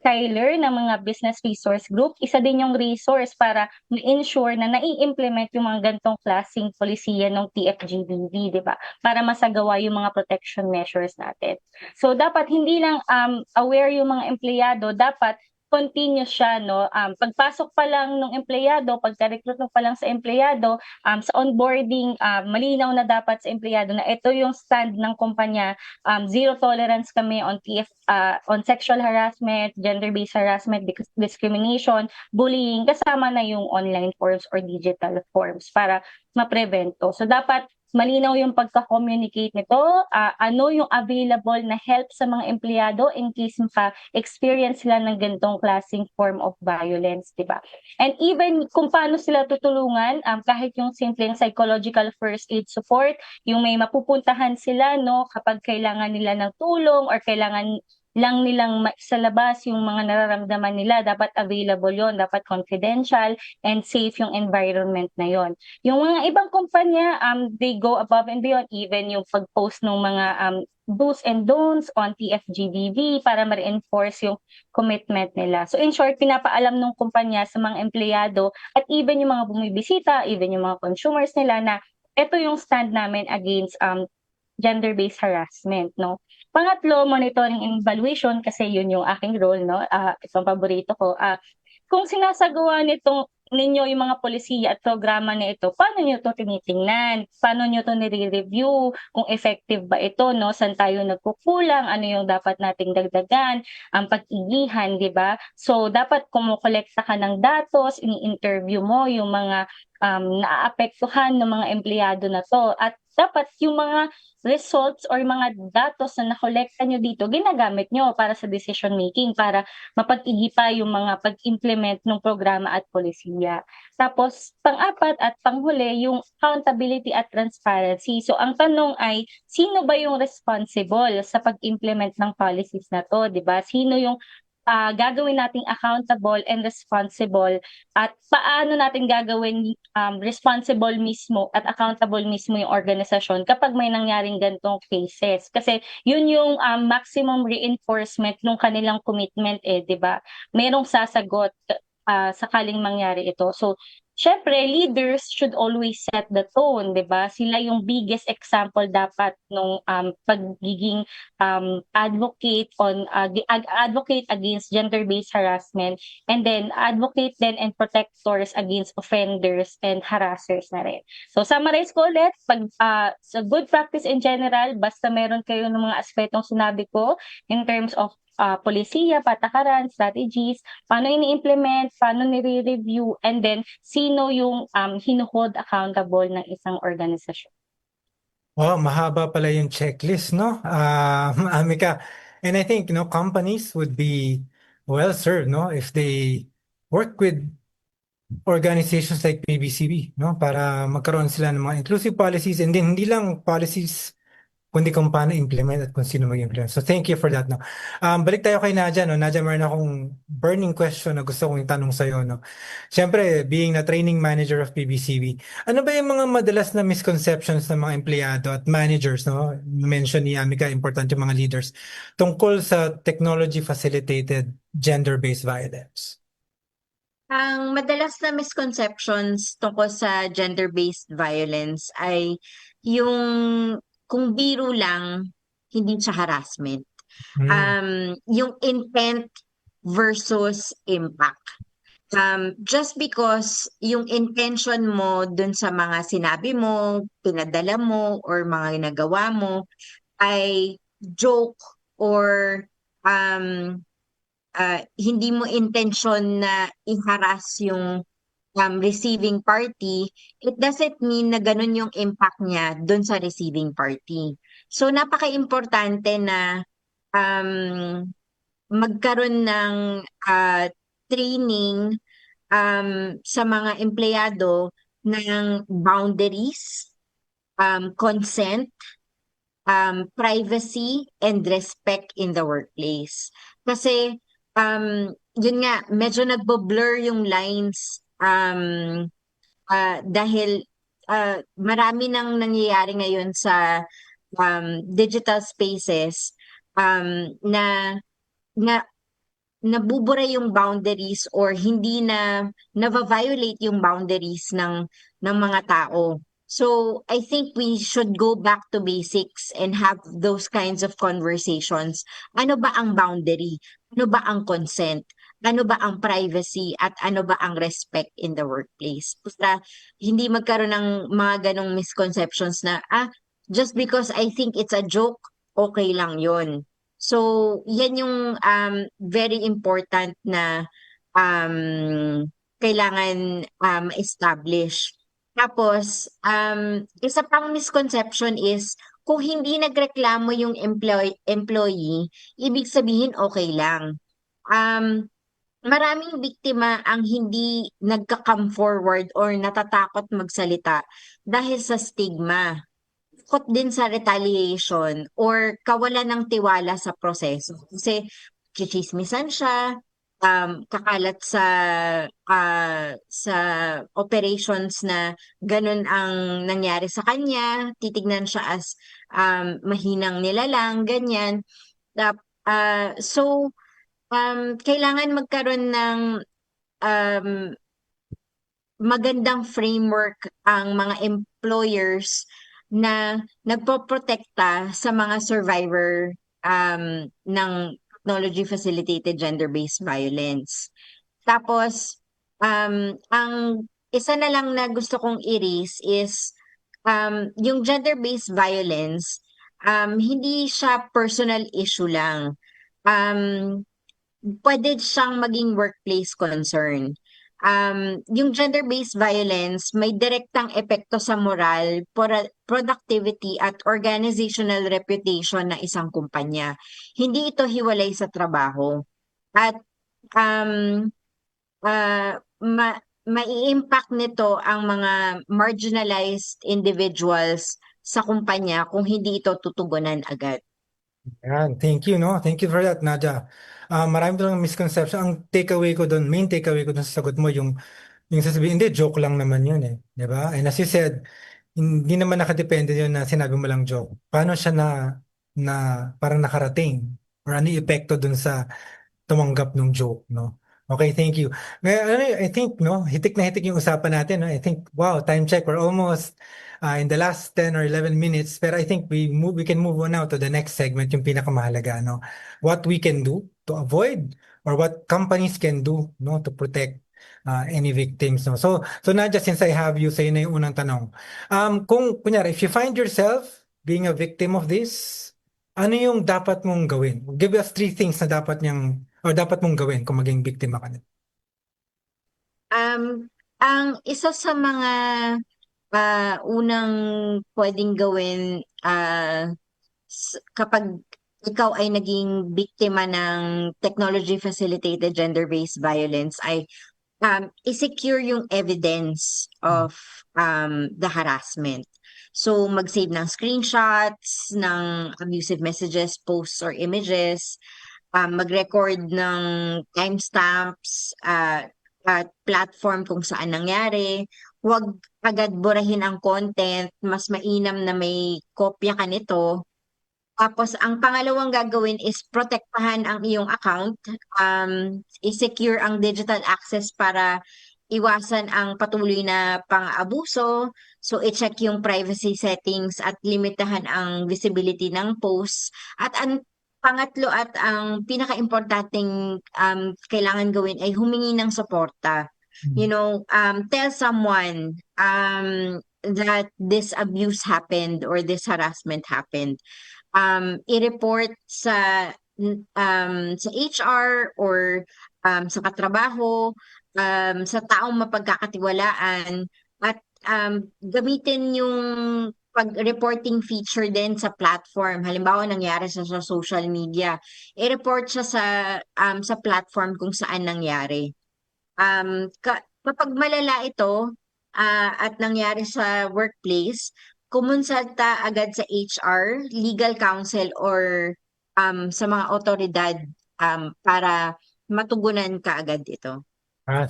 Tyler ng mga business resource group, isa din yung resource para ma-ensure na nai-implement yung mga gantong klaseng polisiya ng TFGBV, di ba? Para masagawa yung mga protection measures natin. So dapat hindi lang aware yung mga empleyado, dapat continuous siya, no? Pagpasok pa lang ng empleyado, pagka-recruit mo pa lang sa empleyado, sa onboarding, malinaw na dapat sa empleyado na ito yung stand ng kumpanya, zero tolerance kami on on sexual harassment, gender-based harassment, discrimination, bullying, kasama na yung online forms or digital forms para ma-prevent to. So dapat malinaw yung pagka-communicate nito, ano yung available na help sa mga empleyado in case maka-experience sila ng ganitong klaseng form of violence, di ba? And even kung paano sila tutulungan, kahit yung simpleng psychological first aid support, yung may mapupuntahan sila, no, kapag kailangan nila ng tulong or kailangan lang nilang maisalabas yung mga nararamdaman nila, dapat available yon, dapat confidential and safe yung environment na yon. Yung mga ibang kumpanya, they go above and beyond, even yung pag-post ng mga do's and don'ts on TFGBV para ma-reinforce yung commitment nila. So in short, pinapaalam ng kumpanya sa mga empleyado at even yung mga bumibisita, even yung mga consumers nila na ito yung stand namin against gender-based harassment, no? Pangatlo, monitoring and evaluation, kasi yun yung aking role, no? Itong paborito ko. Kung sinasagawa ninyo yung mga polisiya at programa na ito, paano nyo to tinitingnan? Paano nyo to nire-review? Kung effective ba ito, no? Saan tayo nagkukulang? Ano yung dapat nating dagdagan? Ang pag-igihan, di ba? So, dapat kumukolekta ka ng datos, ini-interview mo yung mga naaapektuhan ng mga empleyado na to. At dapat yung mga results or mga datos na nakolekta nyo dito, ginagamit nyo para sa decision making, para mapag-igipa yung mga pag-implement ng programa at polisiya. Tapos, pang-apat at panghuli, yung accountability at transparency. So, ang tanong ay, sino ba yung responsible sa pag-implement ng policies na to, di ba? Sino yung gagawin nating accountable and responsible at paano natin gagawin responsible mismo at accountable mismo yung organisasyon kapag may nangyaring gantong cases. Kasi yun yung maximum reinforcement ng kanilang commitment, di ba? Merong sasagot sakaling mangyari ito. So, syempre, leaders should always set the tone, 'di ba? Sila yung biggest example dapat nung pagiging advocate advocate against gender-based harassment, and then advocate then and protectors against offenders and harassers na rin. So summarize ko ulit, sa good practice in general, basta meron kayo ng mga aspetong sinabi ko in terms of polisiya, patakaran, strategies, paano ini-implement, paano nire-review, and then sino yung hinuhold accountable ng isang organisasyon. Oh, mahaba pala yung checklist, no? Amika. And I think, companies would be well served, no, if they work with organizations like PBCB, no, para magkaroon sila ng mga inclusive policies, and then hindi lang policies kundi kung paano implement at kung sino mag-implement. So thank you for that, no. Balik tayo kay Nadia, no. Nadia, meron akong burning question na gusto kong itanong sa'yo, no. Siyempre, being na training manager of PBCB, ano ba yung mga madalas na misconceptions ng mga empleyado at managers, no? Mention ni Amika, important yung mga leaders, tungkol sa technology-facilitated gender-based violence? Ang madalas na misconceptions tungkol sa gender-based violence ay yung kung biro lang, hindi siya harassment. Yung intent versus impact. Just because yung intention mo dun sa mga sinabi mo, pinadala mo, or mga ginagawa mo ay joke or hindi mo intention na i-harass yung receiving party, it doesn't mean na ganun yung impact niya dun sa receiving party. So, napaka-importante na magkaroon ng training sa mga empleyado ng boundaries, consent, privacy, and respect in the workplace. Kasi, yun nga, medyo nagbo-blur yung lines dahil marami nang nangyayari ngayon sa digital spaces na nabubura yung boundaries or hindi na violate yung boundaries ng mga tao. So I think we should go back to basics and have those kinds of conversations. Ano ba ang boundary? Ano ba ang consent? Ano ba ang privacy at ano ba ang respect in the workplace? Para hindi magkaroon ng mga ganong misconceptions na, just because I think it's a joke, okay lang yon. So, yan yung very important na kailangan establish. Tapos, isa pang misconception is, kung hindi nagreklamo yung employee, ibig sabihin okay lang. Maraming biktima ang hindi nagka-come forward or natatakot magsalita dahil sa stigma. Takot din sa retaliation or kawalan ng tiwala sa proseso. Kasi chichismisan siya, kakalat sa operations na ganun ang nangyari sa kanya, titignan siya as mahinang nilalang, ganyan. So, kailangan magkaroon ng magandang framework ang mga employers na nagpoprotekta sa mga survivor ng technology-facilitated gender-based violence. Tapos, ang isa na lang na gusto kong i-raise is yung gender-based violence, hindi siya personal issue lang. Pwede siyang maging workplace concern. Yung gender-based violence may direktang epekto sa moral, productivity at organizational reputation ng isang kumpanya. Hindi ito hiwalay sa trabaho. At mai-impact nito ang mga marginalized individuals sa kumpanya kung hindi ito tutugunan agad. Yan, thank you, no? Thank you for that, Nadia. Marami talagang misconception. Ang takeaway ko doon, main takeaway ko doon sa sagot mo, yung sasabihin, hindi, joke lang naman yun eh. Di ba? And as you said, hindi naman nakadepende yun na sinabi mo lang joke. Paano siya na parang nakarating? Or ano yung epekto doon sa tumanggap ng joke, no? Okay, thank you. I think, no, hitik na hitik yung usapan natin. No? I think, wow, time check. We're almost in the last 10 or 11 minutes. Pero I think we can move on now to the next segment, yung pinakamahalaga, no? What we can do to avoid or what companies can do, no, to protect any victims, no? So Nadia, since I have you, sa'yo na yung unang tanong. Kung, kunyari, if you find yourself being a victim of this, ano yung dapat mong gawin? Give us 3 things na dapat mong gawin kung maging biktima ka nito. Ang isa sa mga unang pwedeng gawin kapag ikaw ay naging biktima ng technology-facilitated gender-based violence ay i-secure yung evidence of the harassment. So, mag-save ng screenshots, ng abusive messages, posts, or images, mag-record ng timestamps at platform kung saan nangyari. Huwag agad burahin ang content, mas mainam na may kopya ka nito. Tapos, ang pangalawang gagawin is protektahan ang iyong account, i-secure ang digital access para iwasan ang patuloy na pang-abuso. So, i-check yung privacy settings at limitahan ang visibility ng posts. At ang pangatlo at ang pinaka-importanting kailangan gawin ay humingi ng suporta. You know, tell someone that this abuse happened or this harassment happened. I-report sa HR or sa katrabaho, sa taong mapagkakatiwalaan at gamitin yung pag-reporting feature din sa platform. Halimbawa, nangyari sa social media. I-report siya sa platform kung saan nangyari. Kapag malala ito at nangyari sa workplace, kumonsulta agad sa HR, legal counsel, or sa mga otoridad para matugunan ka agad ito.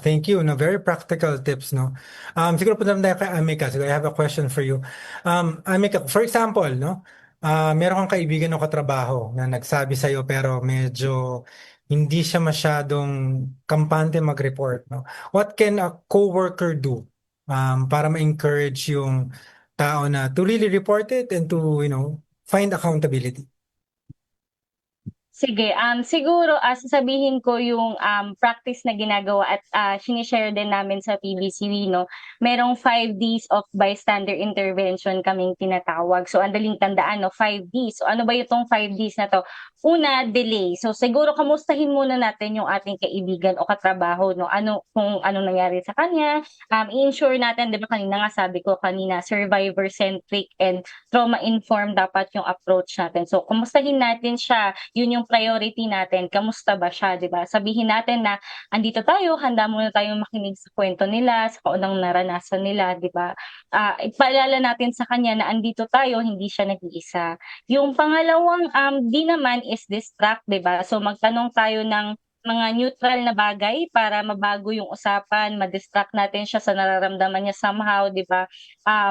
Thank you. No, very practical tips, no. Siguro punta tayo kay Amika. Siguro I have a question for you. Amika, for example, no, meron kang kaibigan o katrabaho na nagsabi sa'yo pero medyo hindi siya masyadong kampante mag-report, no. What can a coworker do para ma-encourage yung tao na to really report it and to, find accountability? Sige, siguro sasabihin ko yung practice na ginagawa at sinishare din namin sa PBCW, no? Merong 5 Ds of bystander intervention kaming tinatawag. So, ang daling tandaan, no? 5 Ds. So, ano ba itong 5 Ds na to? Una, delay. So, siguro kamustahin muna natin yung ating kaibigan o katrabaho, no? Kung anong nangyari sa kanya. I-ensure natin, di ba kanina nga sabi ko kanina, survivor-centric and trauma-informed dapat yung approach natin. So, kamustahin natin siya. Yun yung priority natin, kamusta ba siya, di ba? Sabihin natin na andito tayo, handa muna tayong makinig sa kwento nila, sa kaunang naranasan nila, di ba? Ipaalala natin sa kanya na andito tayo, hindi siya nag-iisa. Yung pangalawang di naman is distract, di ba? So magtanong tayo ng mga neutral na bagay para mabago yung usapan, ma-distract natin siya sa nararamdaman niya somehow, di ba?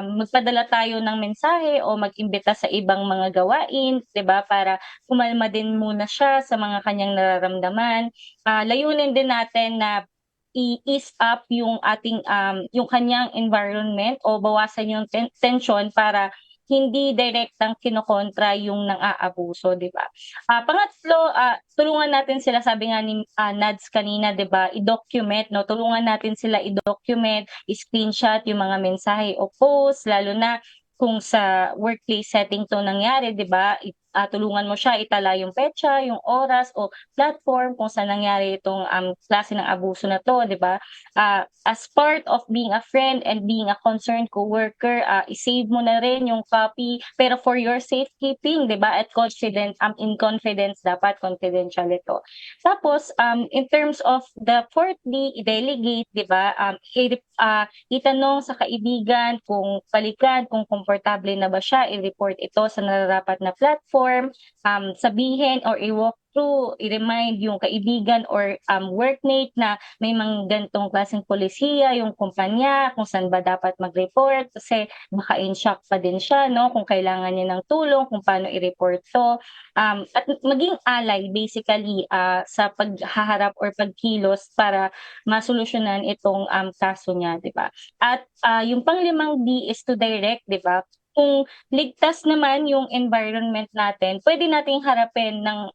Magpadala tayo ng mensahe o mag-imbita sa ibang mga gawain, di ba? Para kumalma din muna siya sa mga kanyang nararamdaman. Layunin din natin na i-ease up yung ating yung kanyang environment o bawasan yung tension para hindi direktang kinokontra yung nang-aabuso, di ba? Pangatlo, tulungan natin sila, sabi nga ni Nads kanina, di ba? I-document, no? Tulungan natin sila i-document, i-screenshot yung mga mensahe o post, lalo na kung sa workplace setting to nangyari, di ba? Tulungan mo siya itala yung petsa, yung oras o platform kung saan nangyari itong klase ng abuso na to, di ba? As part of being a friend and being a concerned coworker, i-save mo na rin yung copy pero for your safekeeping, di ba? At in confidence dapat confidential ito. Tapos in terms of the fourth D, i-delegate, di ba? Itanong sa kaibigan kung balikan, kung komportable na ba siya, i-report ito sa nararapat na platform, sabihin or i-walk through, i-remind yung kaibigan or workmate na may mga ganitong klaseng polisiya, yung kumpanya, kung saan ba dapat mag-report kasi baka in shock pa din siya, no? Kung kailangan niya ng tulong, kung paano i-report to. At maging ally basically sa paghaharap or pagkilos para masolusyonan itong kaso niya, di ba? At yung panglimang D is to direct, di ba? Kung ligtas naman yung environment natin, pwede nating harapin ng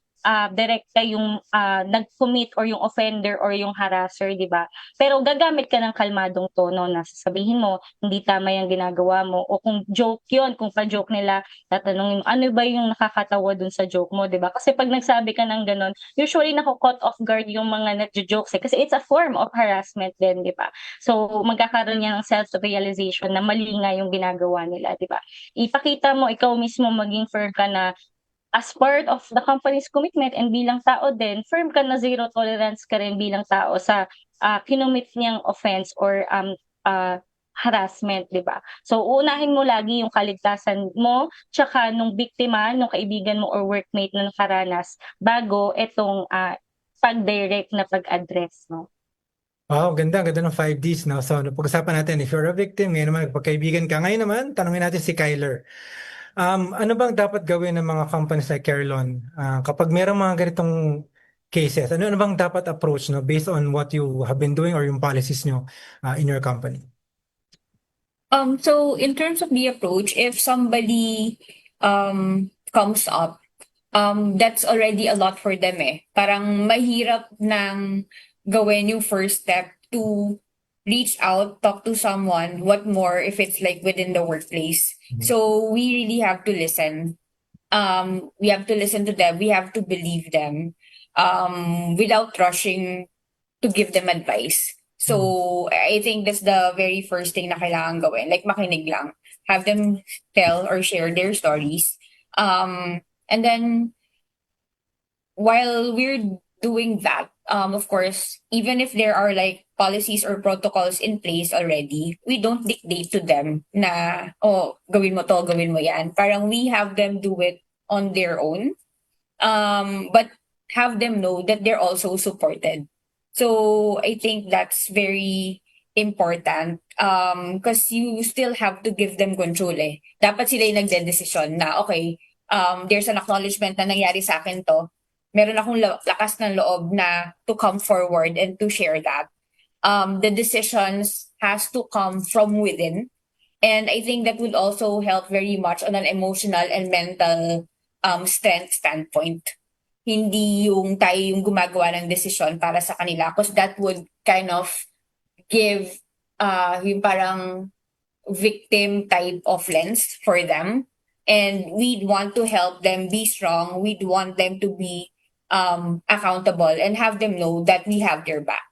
direkta yung nag-commit or yung offender or yung harasser, di ba? Pero gagamit ka ng kalmadong tono na sasabihin mo, hindi tama yung ginagawa mo. O kung joke yun, kung pa-joke nila, tatanungin mo, ano ba yung nakakatawa dun sa joke mo, di ba? Kasi pag nagsabi ka ng ganon, usually nako-caught off guard yung mga nagjo-jokes kasi it's a form of harassment din, di ba? So, magkakaroon niya ng self-realization na mali nga yung ginagawa nila, di ba? Ipakita mo, ikaw mismo maging firm ka na as part of the company's commitment and bilang tao din, firm ka na zero tolerance ka rin bilang tao sa kinumit niyang offense or harassment, di ba? So, uunahin mo lagi yung kaligtasan mo, tsaka nung biktima, nung kaibigan mo or workmate na nakaranas, bago itong pag-direct na pag-address, no? Wow, ganda ng 5Ds, no? So, pag-usapan natin, if you're a victim, ngayon naman, pagkaibigan ka. Ngayon naman, tanungin natin si Kyler. Ano bang dapat gawin ng mga companies like Carelon kapag merong mga ganitong cases? Ano bang dapat approach, no, based on what you have been doing or yung policies nyo in your company? So in terms of the approach, if somebody comes up, that's already a lot for them eh. Parang mahirap nang gawin yung first step to reach out, talk to someone, what more if it's like within the workplace. So we really have to listen. We have to listen to them. We have to believe them without rushing to give them advice. So I think that's the very first thing na kailangan gawin. Like makinig lang. Have them tell or share their stories. And then while we're doing that, of course, even if there are like policies or protocols in place already, we don't dictate to them na, oh, gawin mo to, gawin mo yan. Parang we have them do it on their own. But have them know that they're also supported. So I think that's very important because you still have to give them control eh. Dapat sila yung nagde-desisyon na, okay, there's an acknowledgement na nangyari sa akin to. Meron akong lakas ng loob na to come forward and to share that. The decisions has to come from within. And I think that would also help very much on an emotional and mental strength standpoint. Hindi yung tayo yung gumagawa ng desisyon para sa kanila because that would kind of give yung parang victim type of lens for them. And we'd want to help them be strong. We'd want them to be accountable and have them know that we have their back.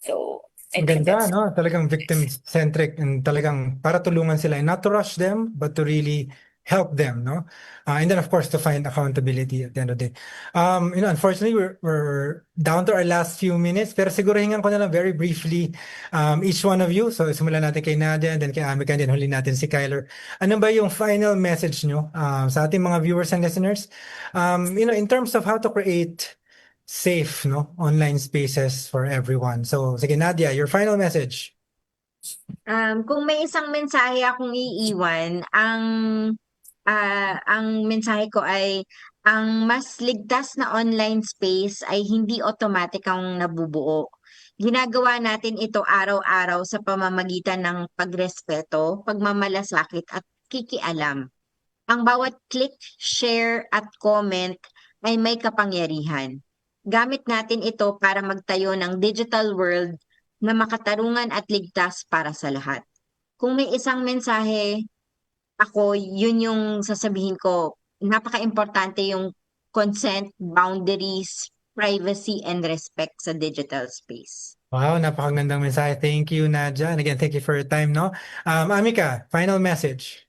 So, I Ang think ganda, that's no? Talagang victim-centric and talagang para tulungan sila and not to rush them, but to really help them, no? And then, of course, to find accountability at the end of the day. Unfortunately, we're down to our last few minutes, pero siguro hingan ko na lang very briefly each one of you. So, simulan natin kay Nadia, and then kay Amika, and then huli natin si Kyler. Ano ba yung final message nyo sa ating mga viewers and listeners? In terms of how to create safe, no, online spaces for everyone. So, sige, Nadia, your final message. Kung may isang mensahe akong iiwan, ang mensahe ko ay ang mas ligtas na online space ay hindi automatic ang nabubuo. Ginagawa natin ito araw-araw sa pamamagitan ng pagrespeto, pagmamalasakit at kikialam. Ang bawat click, share at comment ay may kapangyarihan. Gamit natin ito para magtayo ng digital world na makatarungan at ligtas para sa lahat. Kung may isang mensahe, yun yung sasabihin ko, napaka-importante yung consent, boundaries, privacy, and respect sa digital space. Wow, napakagandang mensahe. Thank you, Nadia. And again, thank you for your time, no? Amika, final message.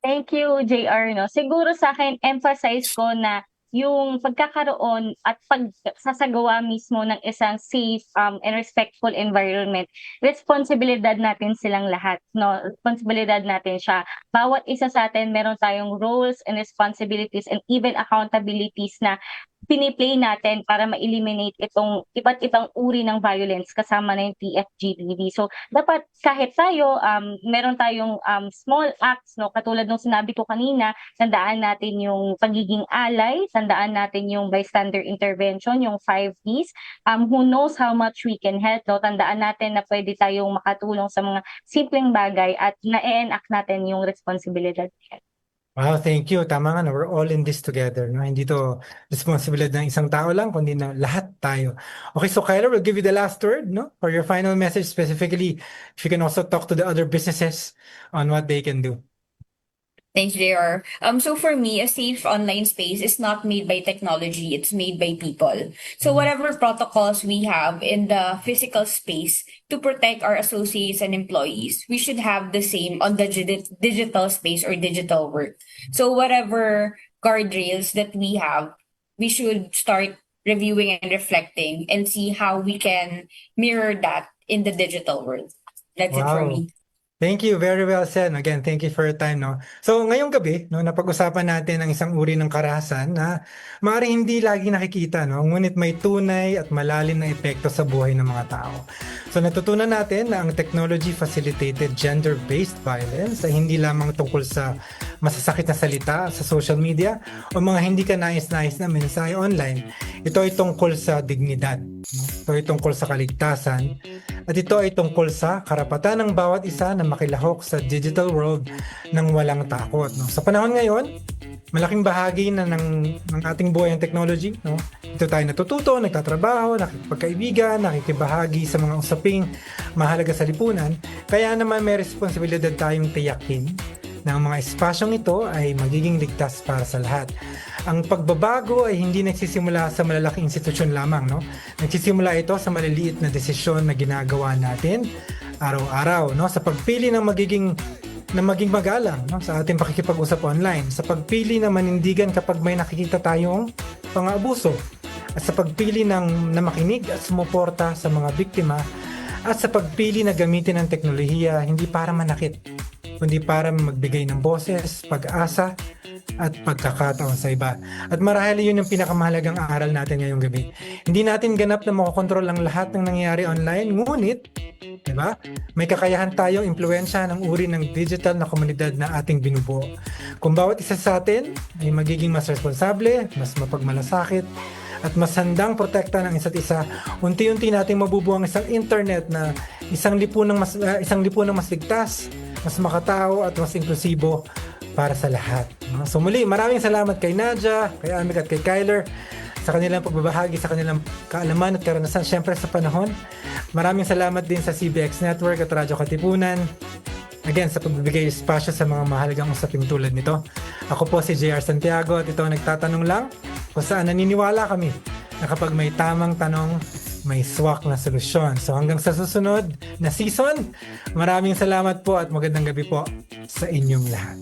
Thank you, JR. No? Siguro sa akin, emphasize ko na yung pagkakaroon at pagsasagawa mismo ng isang safe and respectful environment, responsibilidad natin silang lahat. No? Responsibilidad natin siya. Bawat isa sa atin, meron tayong roles and responsibilities and even accountabilities na piniplay natin para ma-eliminate itong iba't ibang uri ng violence kasama na yung TFGPD. So dapat kahit tayo meron tayong small acts, no, katulad nung sinabi ko kanina, tandaan natin yung pagiging alay, tandaan natin yung bystander intervention, yung 5Ds. Who knows how much we can help, no? Tandaan natin na pwede tayong makatulong sa mga simpleng bagay at na-enact natin yung responsibilidad. Wow, thank you. Tama nga, no? We're all in this together. No? Hindi to responsibilidad ng isang tao lang, kundi na lahat tayo. Okay, so Kyler, we'll give you the last word, no? For your final message, specifically, if you can also talk to the other businesses on what they can do. Thanks, JR. So for me, a safe online space is not made by technology, it's made by people. So whatever protocols we have in the physical space to protect our associates and employees, we should have the same on the digital space or digital work. So whatever guardrails that we have, we should start reviewing and reflecting and see how we can mirror that in the digital world. That's it for Wow. me. Thank you. Very well said. Again, thank you for your time, no? So, ngayong gabi, no, napag-usapan natin ang isang uri ng karahasan na maaaring hindi lagi nakikita, no? Ngunit may tunay at malalim na epekto sa buhay ng mga tao. So, natutunan natin na ang technology-facilitated gender-based violence ay hindi lamang tungkol sa masasakit na salita sa social media o mga hindi ka nais-nais na mensahe online. Ito ay tungkol sa dignidad, no? Ito ay tungkol sa kaligtasan, at ito ay tungkol sa karapatan ng bawat isa na makilahok sa digital world ng walang takot. No? Sa panahon ngayon, malaking bahagi na ng ating buhay ang technology. No? Ito tayo natututo, nagtatrabaho, nakikipagkaibigan, nakikibahagi sa mga usaping mahalaga sa lipunan. Kaya naman may responsibilidad tayong tiyakin na ang mga espasyong ito ay magiging ligtas para sa lahat. Ang pagbabago ay hindi nagsisimula sa malalaking institusyon lamang, no? Nagsisimula ito sa maliliit na desisyon na ginagawa natin araw-araw, no? Sa pagpili ng maging magalang, no? Sa ating pakikipag-usap online, sa pagpili na manindigan kapag may nakikita tayong pang-aabuso, at sa pagpili na makinig at sumuporta sa mga biktima, at sa pagpili na gamitin ang teknolohiya hindi para manakit, kundi para magbigay ng boses, pag-asa, at pagkakataon sa iba. At marahil yun yung pinakamahalagang aral natin ngayong gabi. Hindi natin ganap na makokontrol ang lahat ng nangyayari online, ngunit, di ba, may kakayahan tayong impluwensya ng uri ng digital na komunidad na ating binubuo. Kung bawat isa sa atin ay magiging mas responsable, mas mapagmalasakit, at mas handang protekta ng isa't isa, unti-unti nating mabubuo ang isang internet na isang lipunang mas ligtas, mas makatao at mas inklusibo para sa lahat. No? So muli, maraming salamat kay Nadia, kay Amik at kay Kyler sa kanilang pagbabahagi, sa kanilang kaalaman at karanasan syempre sa panahon. Maraming salamat din sa CBX Network at Radyo Katipunan. Again, sa pagbibigay espasyo sa mga mahalagang usaping tulad nito. Ako po si JR Santiago at ito ang nagtatanong lang kung saan naniniwala kami na kapag may tamang tanong, may swak na solusyon. So hanggang sa susunod na season, maraming salamat po at magandang gabi po sa inyong lahat.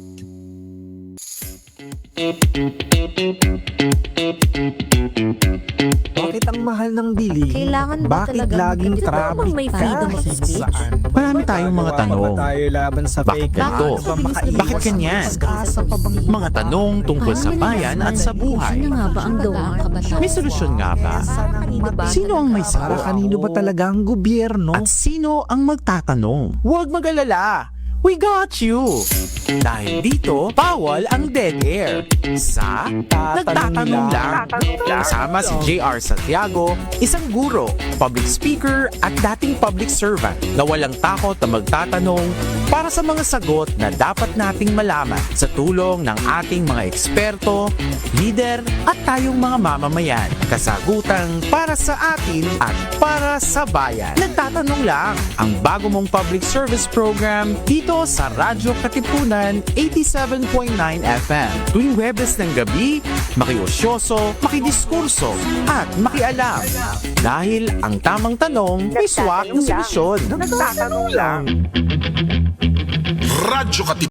Bakit ang mahal ng bili? Kailangan ba Bakit talagang laging ganito? traffic May ka? freedom of speech? Saan? Marami tayong mga tanong. Tayo laban sa Bakit fake ganito? news? Ba makaiwas Bakit ganyan? sa pag-asa pa bang Mga tanong tungkol sa bayan at sa buhay. Ano nga ba ang gawang kabataan? May solusyon nga ba? Sino ang may Para sagot? kanino ba talaga ang gobyerno? At sino ang magtatanong? Huwag mag-alala! We got you! Dahil dito, bawal ang dead air. Sa Nagtatanong Lang. Kasama si JR Santiago, isang guro, public speaker at dating public servant na walang takot na magtatanong para sa mga sagot na dapat nating malaman sa tulong ng ating mga eksperto, leader at tayong mga mamamayan. Kasagutang para sa atin at para sa bayan. Nagtatanong Lang, ang bago mong public service program dito sa Radyo Katipunan 87.9 FM. Tuwing Huwebes ng gabi, makiosyoso, makidiskurso at makialam. Dahil ang tamang tanong may swak na solusyon. Nagtatanong Lang. Radyo Katipunan.